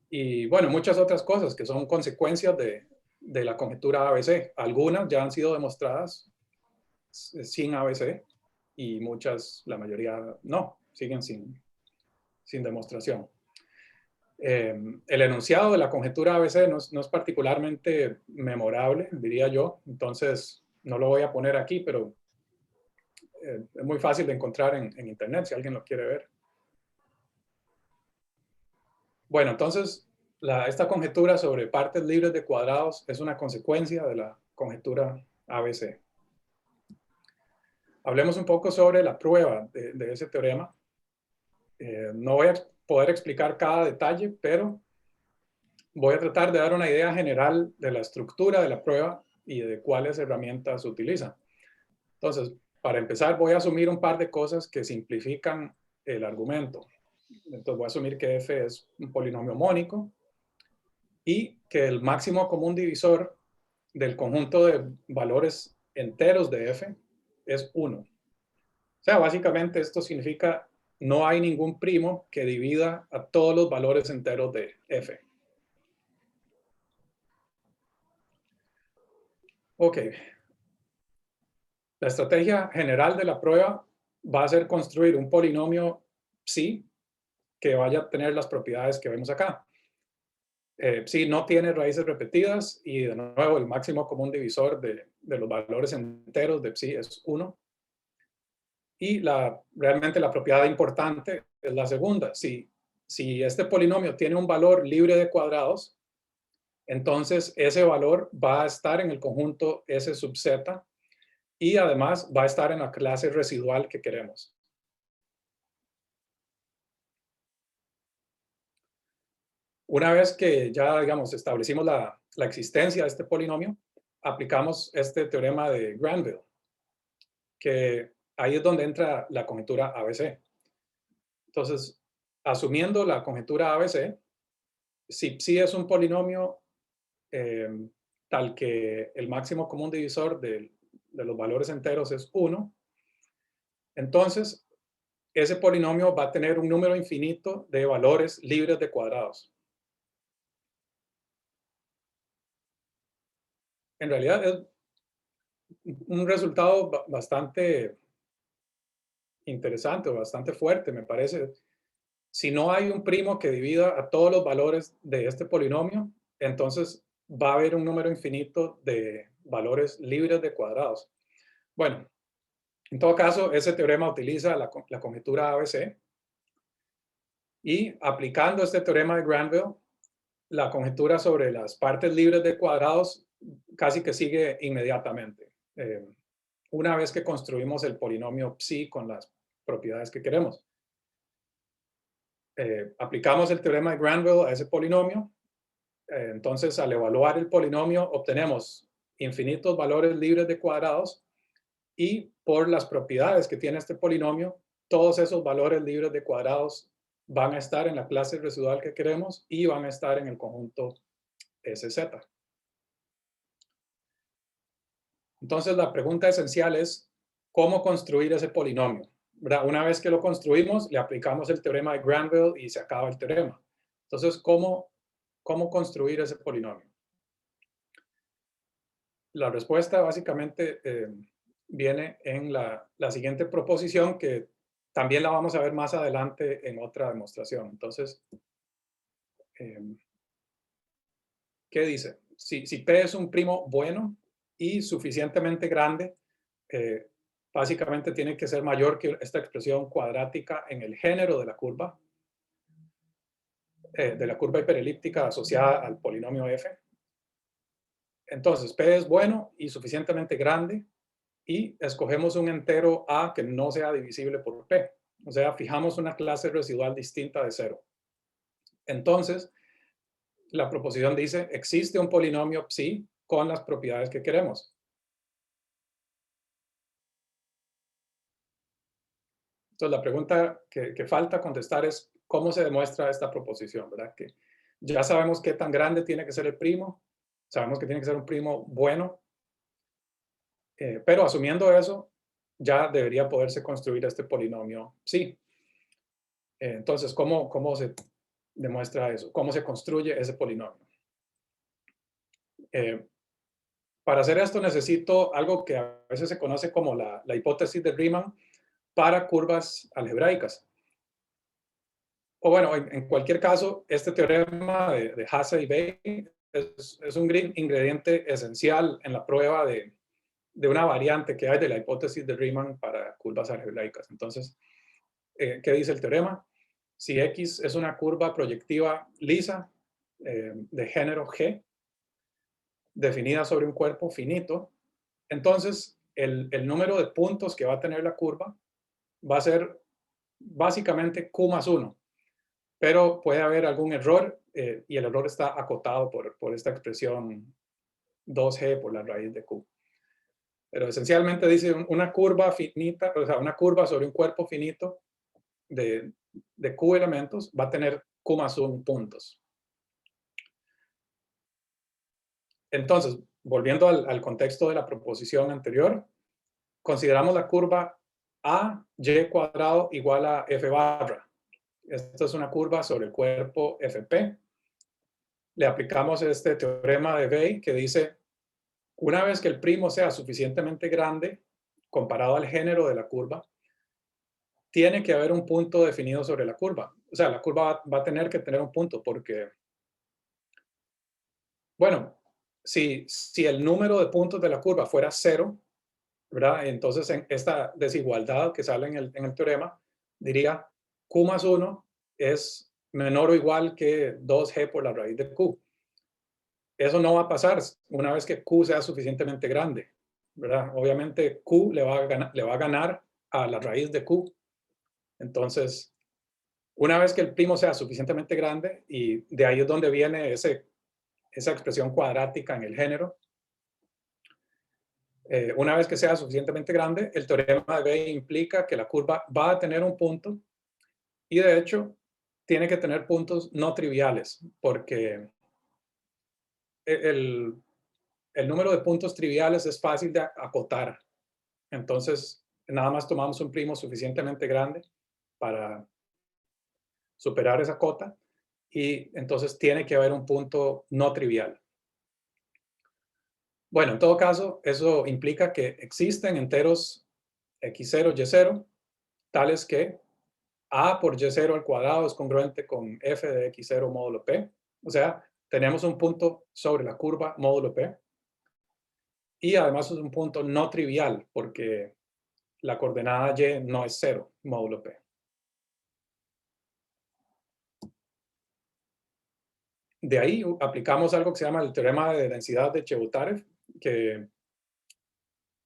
Y bueno, muchas otras cosas que son consecuencias de la conjetura ABC. Algunas ya han sido demostradas sin ABC y muchas, la mayoría no, siguen sin demostración. El enunciado de la conjetura ABC no es particularmente memorable, diría yo, entonces no lo voy a poner aquí, pero es muy fácil de encontrar en internet si alguien lo quiere ver. Bueno, entonces esta conjetura sobre partes libres de cuadrados es una consecuencia de la conjetura ABC. Hablemos un poco sobre la prueba de ese teorema. No voy a poder explicar cada detalle, pero voy a tratar de dar una idea general de la estructura de la prueba y de cuáles herramientas se utilizan. Entonces, para empezar voy a asumir un par de cosas que simplifican el argumento. Entonces voy a asumir que f es un polinomio mónico y que el máximo común divisor del conjunto de valores enteros de f es 1. O sea, básicamente esto significa no hay ningún primo que divida a todos los valores enteros de f. Ok. La estrategia general de la prueba va a ser construir un polinomio psi que vaya a tener las propiedades que vemos acá. Psi no tiene raíces repetidas y de nuevo el máximo común divisor de los valores enteros de psi es 1. Y realmente la propiedad importante es la segunda. Si este polinomio tiene un valor libre de cuadrados, entonces ese valor va a estar en el conjunto S sub Z y además va a estar en la clase residual que queremos. Una vez que ya, digamos, establecimos la existencia de este polinomio, aplicamos este teorema de Granville, que ahí es donde entra la conjetura ABC. Entonces, asumiendo la conjetura ABC, si psi es un polinomio tal que el máximo común divisor de los valores enteros es 1, entonces ese polinomio va a tener un número infinito de valores libres de cuadrados. En realidad es un resultado bastante interesante, bastante fuerte, me parece. Si no hay un primo que divida a todos los valores de este polinomio, entonces va a haber un número infinito de valores libres de cuadrados. Bueno, en todo caso, ese teorema utiliza la conjetura ABC y aplicando este teorema de Granville, la conjetura sobre las partes libres de cuadrados casi que sigue inmediatamente. Una vez que construimos el polinomio psi con las propiedades que queremos. Aplicamos el teorema de Granville a ese polinomio. Entonces, al evaluar el polinomio, obtenemos infinitos valores libres de cuadrados y por las propiedades que tiene este polinomio, todos esos valores libres de cuadrados van a estar en la clase residual que queremos y van a estar en el conjunto SZ. Entonces, la pregunta esencial es, ¿cómo construir ese polinomio? ¿Verdad? Una vez que lo construimos, le aplicamos el teorema de Granville y se acaba el teorema. Entonces, ¿cómo construir ese polinomio? La respuesta básicamente viene en la siguiente proposición que también la vamos a ver más adelante en otra demostración. Entonces, ¿qué dice? Si P es un primo bueno y suficientemente grande, básicamente tiene que ser mayor que esta expresión cuadrática en el género de la curva hiperelíptica asociada al polinomio f. Entonces, P es bueno y suficientemente grande y escogemos un entero a que no sea divisible por P. O sea, fijamos una clase residual distinta de 0. Entonces, la proposición dice, existe un polinomio psi con las propiedades que queremos. Entonces, la pregunta que falta contestar es, ¿cómo se demuestra esta proposición? ¿Verdad? Que ya sabemos qué tan grande tiene que ser el primo, sabemos que tiene que ser un primo bueno, pero asumiendo eso, ya debería poderse construir este polinomio psi. Entonces, ¿cómo se demuestra eso? ¿Cómo se construye ese polinomio? Para hacer esto necesito algo que a veces se conoce como la hipótesis de Riemann para curvas algebraicas. O bueno, en cualquier caso, este teorema de Hasse y Bay es un ingrediente esencial en la prueba de una variante que hay de la hipótesis de Riemann para curvas algebraicas. Entonces, ¿qué dice el teorema? Si X es una curva proyectiva lisa de género G, definida sobre un cuerpo finito, entonces el número de puntos que va a tener la curva va a ser básicamente Q más 1. Pero puede haber algún error y el error está acotado por esta expresión 2G por la raíz de Q. pero esencialmente dice una curva finita, o sea, una curva sobre un cuerpo finito de Q elementos va a tener Q más 1 puntos. Entonces, volviendo al contexto de la proposición anterior, consideramos la curva a y cuadrado igual a f barra. Esta es una curva sobre el cuerpo fp. Le aplicamos este teorema de Weil que dice, una vez que el primo sea suficientemente grande comparado al género de la curva, tiene que haber un punto definido sobre la curva. O sea, la curva va a tener que tener un punto porque, bueno, si el número de puntos de la curva fuera 0, ¿verdad? Entonces, en esta desigualdad que sale en el teorema, diría Q más 1 es menor o igual que 2G por la raíz de Q. Eso no va a pasar una vez que Q sea suficientemente grande, ¿verdad? Obviamente Q le va a ganar a la raíz de Q. Entonces, una vez que el primo sea suficientemente grande, y de ahí es donde viene esa expresión cuadrática en el género, una vez que sea suficientemente grande, el teorema de Weil implica que la curva va a tener un punto y de hecho tiene que tener puntos no triviales porque el número de puntos triviales es fácil de acotar. Entonces, nada más tomamos un primo suficientemente grande para superar esa cota y entonces tiene que haber un punto no trivial. Bueno, en todo caso, eso implica que existen enteros x0, y0, tales que a por y0 al cuadrado es congruente con f de x0 módulo p. O sea, tenemos un punto sobre la curva módulo p. Y además es un punto no trivial porque la coordenada y no es 0 módulo p. De ahí aplicamos algo que se llama el teorema de densidad de Chebotarev, que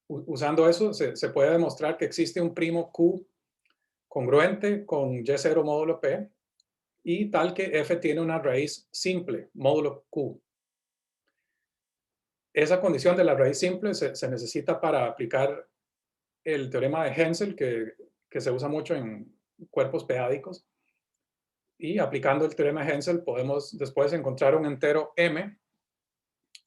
usando eso se puede demostrar que existe un primo Q congruente con Y0 módulo P y tal que F tiene una raíz simple módulo Q. Esa condición de la raíz simple se necesita para aplicar el teorema de Hensel que se usa mucho en cuerpos p-ádicos. Y aplicando el teorema de Hensel podemos después encontrar un entero m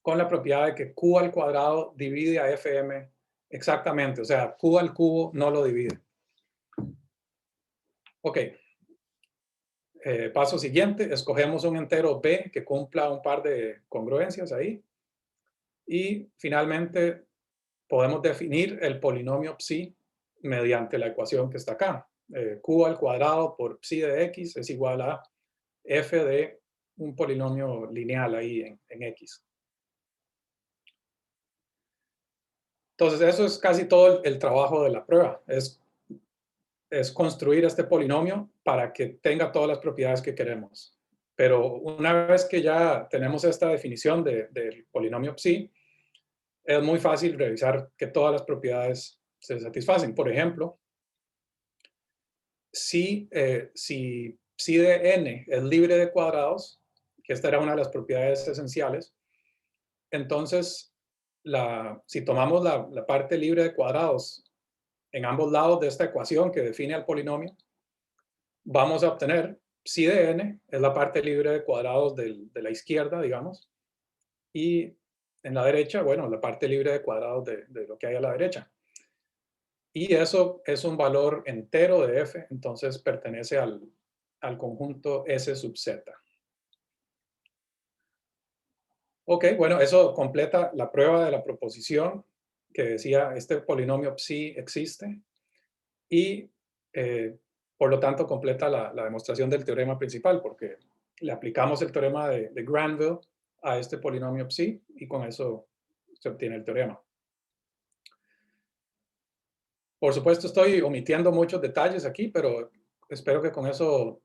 con la propiedad de que q al cuadrado divide a fm exactamente. O sea, q al cubo no lo divide. Ok. Paso siguiente, escogemos un entero b que cumpla un par de congruencias ahí. Y finalmente podemos definir el polinomio psi mediante la ecuación que está acá. Q al cuadrado por psi de x es igual a f de un polinomio lineal ahí en x. Entonces, eso es casi todo el trabajo de la prueba. Es construir este polinomio para que tenga todas las propiedades que queremos. Pero una vez que ya tenemos esta definición del polinomio psi, es muy fácil revisar que todas las propiedades se satisfacen. Por ejemplo, si psi de n es libre de cuadrados, que esta era una de las propiedades esenciales, entonces si tomamos la parte libre de cuadrados en ambos lados de esta ecuación que define el polinomio, vamos a obtener psi de n, es la parte libre de cuadrados de la izquierda, digamos, y en la derecha, bueno, la parte libre de cuadrados de lo que hay a la derecha. Y eso es un valor entero de f, entonces pertenece al conjunto S sub z. Ok, bueno, eso completa la prueba de la proposición que decía este polinomio psi existe y por lo tanto completa la demostración del teorema principal porque le aplicamos el teorema de Granville a este polinomio psi y con eso se obtiene el teorema. Por supuesto estoy omitiendo muchos detalles aquí, pero espero que con eso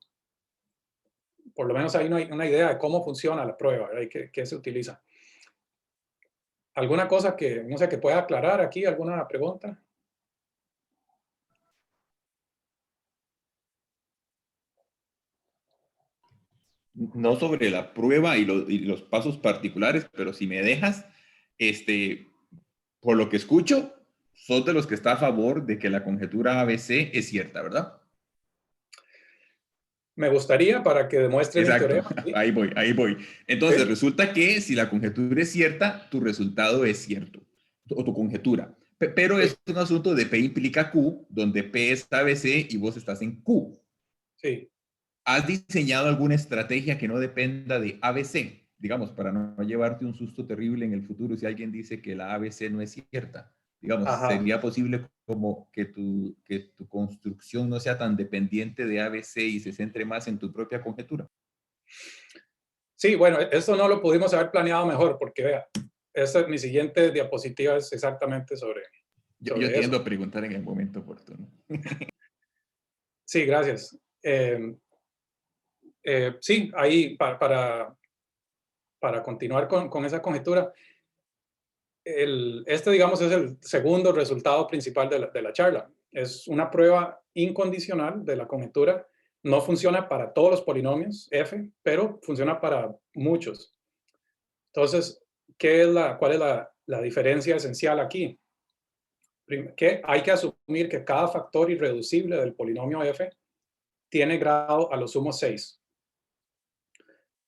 por lo menos hay una idea de cómo funciona la prueba, ¿verdad? Y qué se utiliza. ¿Alguna cosa que, no sé, que pueda aclarar aquí? ¿Alguna pregunta?
No sobre la prueba y los pasos particulares, pero si me dejas, por lo que escucho, sos de los que está a favor de que la conjetura ABC es cierta, ¿verdad?
Me gustaría para que demuestre mi
Exacto,
teorema. ¿Sí?
ahí voy. Entonces,
Sí.
resulta que si la conjetura es cierta, tu resultado es cierto, o tu conjetura. Pero
Sí.
es un asunto de P implica Q, donde P es ABC y vos estás en Q.
Sí.
¿Has diseñado alguna estrategia que no dependa de ABC? Digamos, para no llevarte un susto terrible en el futuro si alguien dice que la ABC no es cierta. Digamos,
Ajá.
¿sería posible como que tu construcción no sea tan dependiente de ABC y se centre más en tu propia conjetura?
Sí, bueno, esto no lo pudimos haber planeado mejor porque vea, mi siguiente diapositiva es exactamente sobre
Yo
eso.
tiendo a preguntar en el momento oportuno.
Sí, gracias. Sí, ahí para continuar con esa conjetura, digamos, es el segundo resultado principal de la charla. Es una prueba incondicional de la conjetura. No funciona para todos los polinomios f, pero funciona para muchos. Entonces, ¿cuál es la diferencia esencial aquí? Que hay que asumir que cada factor irreducible del polinomio f tiene grado a lo sumo 6.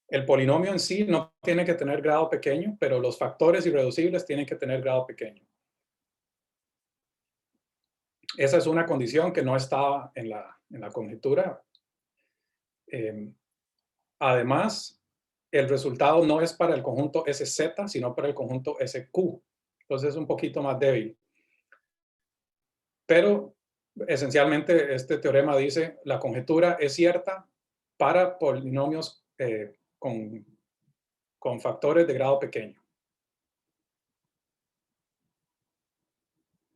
El polinomio en sí no tiene que tener grado pequeño, pero los factores irreducibles tienen que tener grado pequeño. Esa es una condición que no estaba en la conjetura. Además, el resultado no es para el conjunto SZ, sino para el conjunto SQ. Entonces es un poquito más débil. Pero esencialmente este teorema dice la conjetura es cierta para polinomios con factores de grado pequeño.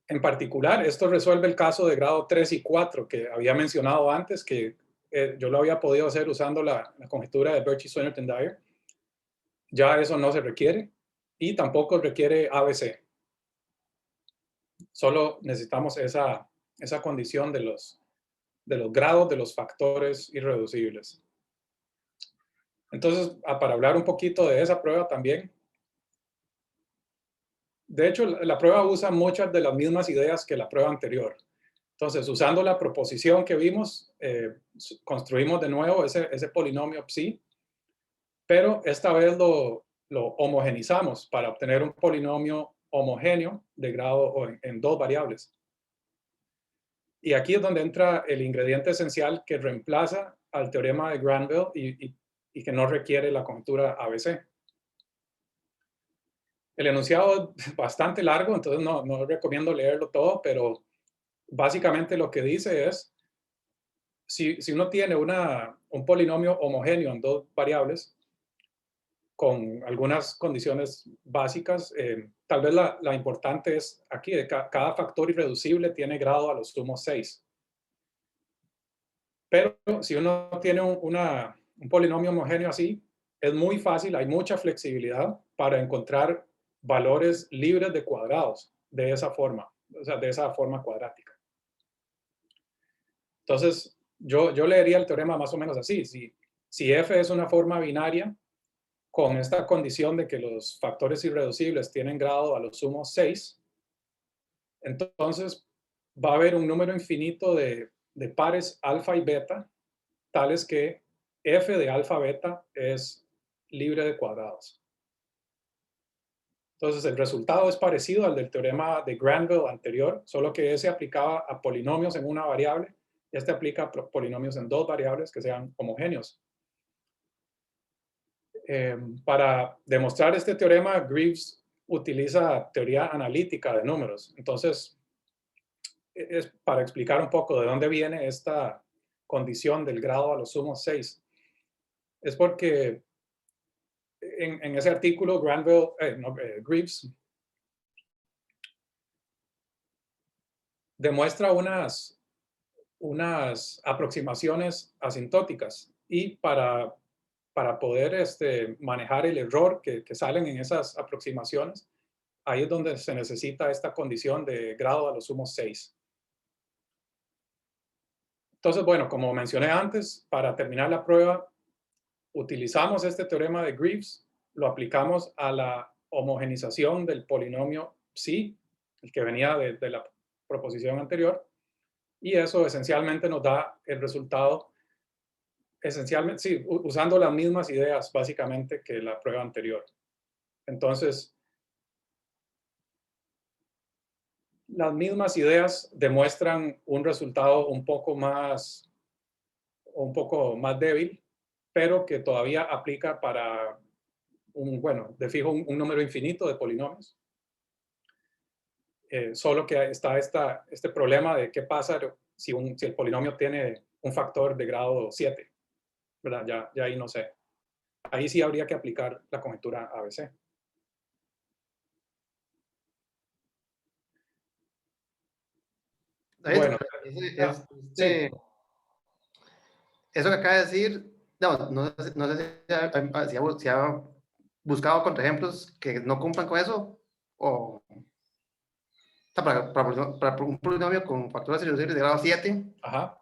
En particular, esto resuelve el caso de grado 3 y 4 que había mencionado antes, que yo lo había podido hacer usando la conjetura de Birchie, Swenerton, Dyer. Ya eso no se requiere y tampoco requiere ABC. Solo necesitamos esa condición de los grados de los factores irreducibles. Entonces, para hablar un poquito de esa prueba también, de hecho, la prueba usa muchas de las mismas ideas que la prueba anterior. Entonces, usando la proposición que vimos, construimos de nuevo ese polinomio psi, pero esta vez lo homogenizamos para obtener un polinomio homogéneo de grado en dos variables. Y aquí es donde entra el ingrediente esencial que reemplaza al teorema de Granville y que no requiere la conjetura ABC. El enunciado es bastante largo, entonces no recomiendo leerlo todo, pero básicamente lo que dice es, si uno tiene un polinomio homogéneo en dos variables, con algunas condiciones básicas, tal vez la importante es aquí, cada factor irreducible tiene grado a lo sumo 6. Pero si uno tiene un polinomio homogéneo así, es muy fácil, hay mucha flexibilidad para encontrar valores libres de cuadrados de esa forma, o sea, de esa forma cuadrática. Entonces, yo leería el teorema más o menos así. Si f es una forma binaria, con esta condición de que los factores irreducibles tienen grado a lo sumo 6, entonces va a haber un número infinito de pares alfa y beta, tales que f de alfa beta es libre de cuadrados. Entonces el resultado es parecido al del teorema de Granville anterior, solo que ese aplicaba a polinomios en una variable y este aplica a polinomios en dos variables que sean homogéneos. Para demostrar este teorema, Greaves utiliza teoría analítica de números. Entonces, es para explicar un poco de dónde viene esta condición del grado a lo sumo 6. Es porque en ese artículo, Greaves demuestra unas aproximaciones asintóticas y para poder manejar el error que salen en esas aproximaciones, ahí es donde se necesita esta condición de grado a lo sumo 6. Entonces, bueno, como mencioné antes, para terminar la prueba, utilizamos este teorema de Greaves, lo aplicamos a la homogenización del polinomio psi el que venía de la proposición anterior, y eso esencialmente nos da el resultado, esencialmente, sí, usando las mismas ideas básicamente que la prueba anterior. Entonces, las mismas ideas demuestran un resultado un poco más débil, pero que todavía aplica para de fijo un número infinito de polinomios. Solo que está este problema de qué pasa si el polinomio tiene un factor de grado 7, ¿verdad? Ya ahí no sé. Ahí sí habría que aplicar la conjetura ABC.
David,
Bueno,
sí. Eso que acaba de decir, no sé si ha buscado contraejemplos que no cumplan con eso, o sea, para un polinomio con factores irreducibles de grado 7,
ajá.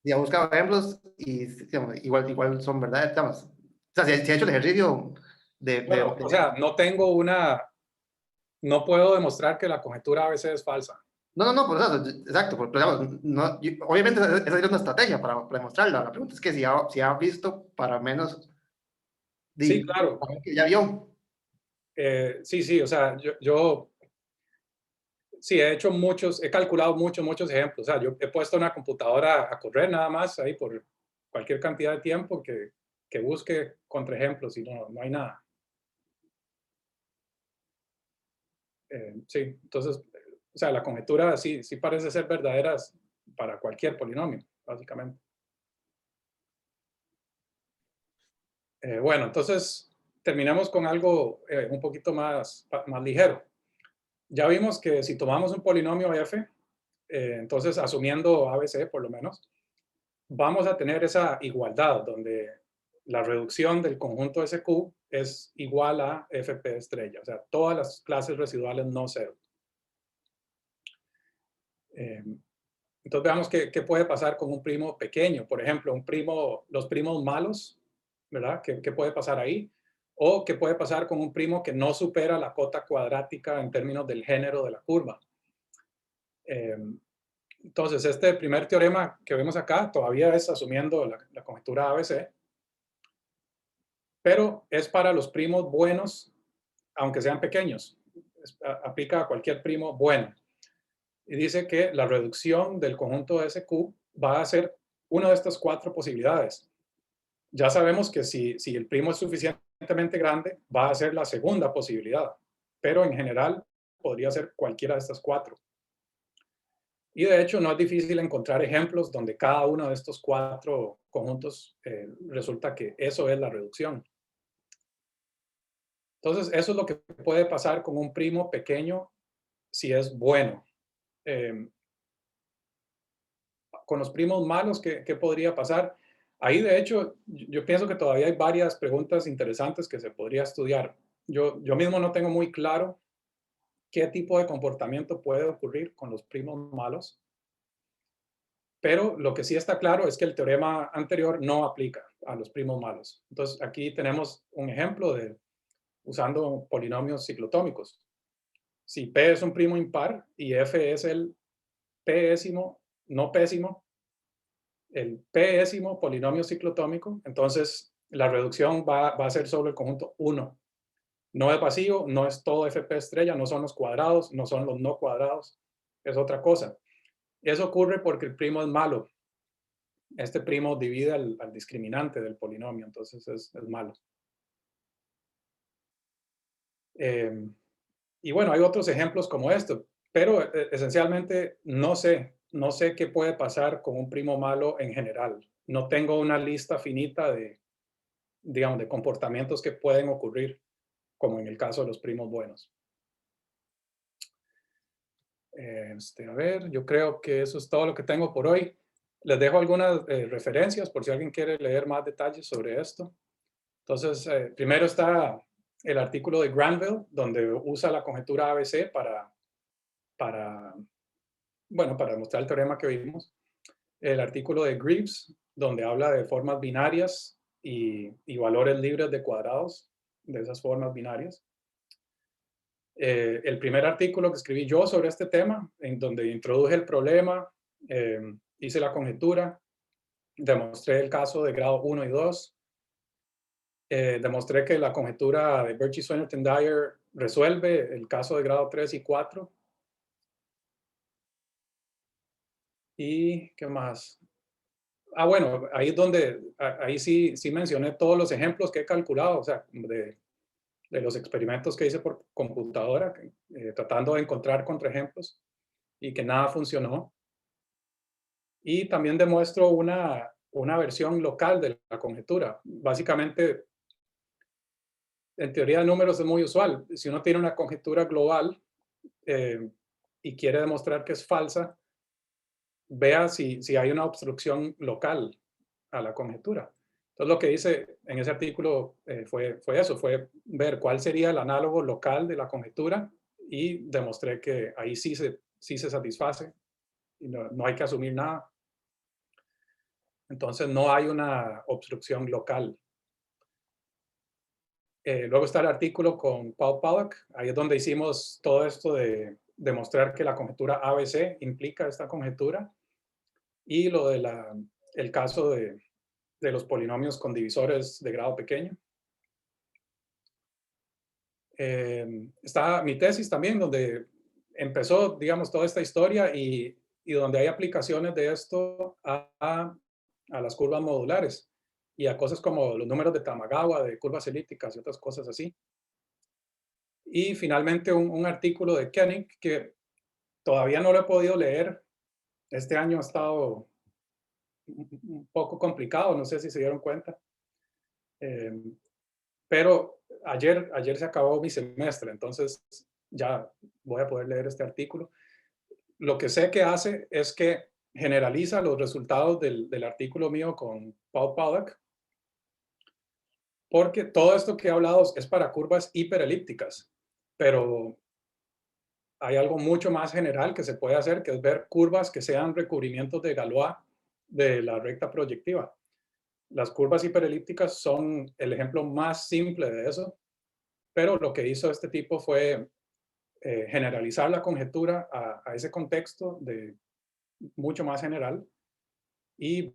y ha buscado ejemplos y digamos, igual son verdades, digamos. O sea, si ha hecho el ejercicio
Bueno, o sea, no puedo demostrar que la conjetura ABC es falsa.
No, por eso, exacto, pero digamos, obviamente esa es una estrategia para demostrarla. La pregunta es que si ha visto para menos
Sí, claro.
que ya vio.
Sí, o sea, yo sí he calculado muchos ejemplos. O sea, yo he puesto una computadora a correr nada más ahí por cualquier cantidad de tiempo que busque contraejemplos y no hay nada. Sí, entonces, o sea, la conjetura sí parece ser verdadera para cualquier polinomio, básicamente. Bueno, entonces terminamos con algo un poquito más ligero. Ya vimos que si tomamos un polinomio f, entonces asumiendo ABC por lo menos, vamos a tener esa igualdad donde la reducción del conjunto SQ es igual a FP estrella, o sea, todas las clases residuales no cero. Entonces veamos qué puede pasar con un primo pequeño. Por ejemplo, los primos malos, ¿verdad? ¿Qué puede pasar ahí? O qué puede pasar con un primo que no supera la cota cuadrática en términos del género de la curva. Entonces, este primer teorema que vemos acá todavía es asumiendo la conjetura ABC, pero es para los primos buenos, aunque sean pequeños. Aplica a cualquier primo bueno. Y dice que la reducción del conjunto de SQ va a ser una de estas 4 posibilidades. Ya sabemos que si el primo es suficientemente grande, va a ser la segunda posibilidad, pero en general podría ser cualquiera de estas 4. Y de hecho no es difícil encontrar ejemplos donde cada uno de estos 4 conjuntos resulta que eso es la reducción. Entonces, eso es lo que puede pasar con un primo pequeño si es bueno. Con los primos malos, ¿qué podría pasar? Ahí, de hecho, yo pienso que todavía hay varias preguntas interesantes que se podría estudiar. Yo mismo no tengo muy claro qué tipo de comportamiento puede ocurrir con los primos malos, pero lo que sí está claro es que el teorema anterior no aplica a los primos malos. Entonces, aquí tenemos un ejemplo usando polinomios ciclotómicos. Si P es un primo impar y F es el pésimo, no pésimo, el pésimo polinomio ciclotómico, entonces la reducción va a ser solo el conjunto 1. No es vacío, no es todo FP estrella, no son los cuadrados, no son los no cuadrados, es otra cosa. Eso ocurre porque el primo es malo. Este primo divide al discriminante del polinomio, entonces es malo. Y bueno, hay otros ejemplos como esto, pero esencialmente no sé qué puede pasar con un primo malo en general. No tengo una lista finita de comportamientos que pueden ocurrir, como en el caso de los primos buenos. A ver, yo creo que eso es todo lo que tengo por hoy. Les dejo algunas referencias por si alguien quiere leer más detalles sobre esto. Entonces, primero está el artículo de Granville, donde usa la conjetura ABC para demostrar el teorema que vimos. El artículo de Greaves, donde habla de formas binarias y valores libres de cuadrados de esas formas binarias. el primer artículo que escribí yo sobre este tema, en donde introduje el problema, hice la conjetura, demostré el caso de grado 1 y 2, demostré que la conjetura de Birchie, Swenerton, Dyer resuelve el caso de grado 3 y 4. ¿Y qué más? Bueno, ahí es donde, ahí sí mencioné todos los ejemplos que he calculado, o sea, de los experimentos que hice por computadora, tratando de encontrar contraejemplos y que nada funcionó. Y también demuestro una versión local de la conjetura. Básicamente, en teoría de números es muy usual. Si uno tiene una conjetura global y quiere demostrar que es falsa, vea si hay una obstrucción local a la conjetura. Entonces, lo que hice en ese artículo fue eso, fue ver cuál sería el análogo local de la conjetura y demostré que ahí sí se satisface y no hay que asumir nada. Entonces, no hay una obstrucción local. Luego está el artículo con Paul Pollack. Ahí es donde hicimos todo esto de demostrar que la conjetura ABC implica esta conjetura. Y lo de el caso de los polinomios con divisores de grado pequeño. Está mi tesis también, donde empezó, digamos, toda esta historia y donde hay aplicaciones de esto a las curvas modulares y a cosas como los números de Tamagawa, de curvas elípticas y otras cosas así. Y finalmente un artículo de Koenig que todavía no lo he podido leer. Este año ha estado un poco complicado, no sé si se dieron cuenta. Pero ayer se acabó mi semestre, entonces ya voy a poder leer este artículo. Lo que sé que hace es que generaliza los resultados del artículo mío con Paul Pollack, porque todo esto que he hablado es para curvas hiperelípticas, pero hay algo mucho más general que se puede hacer, que es ver curvas que sean recubrimientos de Galois de la recta proyectiva. Las curvas hiperelípticas son el ejemplo más simple de eso, pero lo que hizo este tipo fue generalizar la conjetura a ese contexto de mucho más general. Y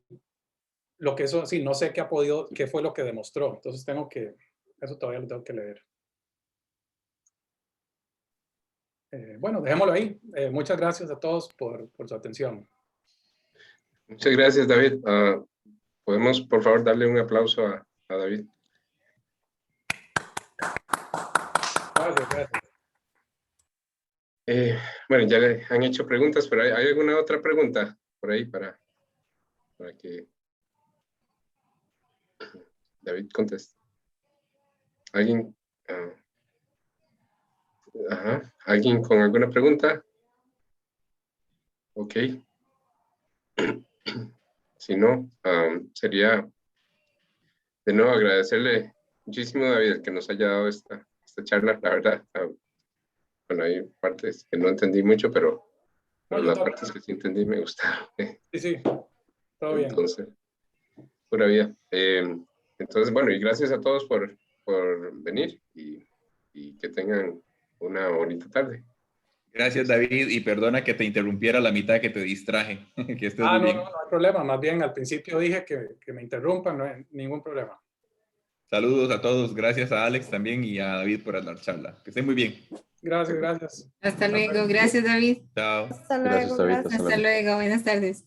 lo que eso, sí, no sé qué fue lo que demostró. Entonces eso todavía lo tengo que leer. Bueno, dejémoslo ahí. Muchas gracias a todos por su atención.
Muchas gracias, David. ¿Podemos, por favor, darle un aplauso a David?
Gracias.
Bueno, ya le han hecho preguntas, pero ¿hay alguna otra pregunta por ahí para que David conteste? ¿Alguien? ¿Alguien con alguna pregunta? Ok. Si no, sería de nuevo agradecerle muchísimo, David, que nos haya dado esta charla. La verdad, bueno, hay partes que no entendí mucho, pero las partes que sí entendí me gustaron.
Sí, todo bien.
Entonces, pura vida. Entonces, bueno, y gracias a todos por venir y que tengan una bonita tarde.
Gracias, David, y perdona que te interrumpiera a la mitad, que te distraje. Que estés muy bien.
No hay problema. Más bien, al principio dije que me interrumpan, no hay ningún problema.
Saludos a todos. Gracias a Alex también y a David por la charla. Que estén muy bien.
Gracias.
Hasta luego. Gracias, David.
Chao.
Hasta luego. Hasta luego. Buenas tardes.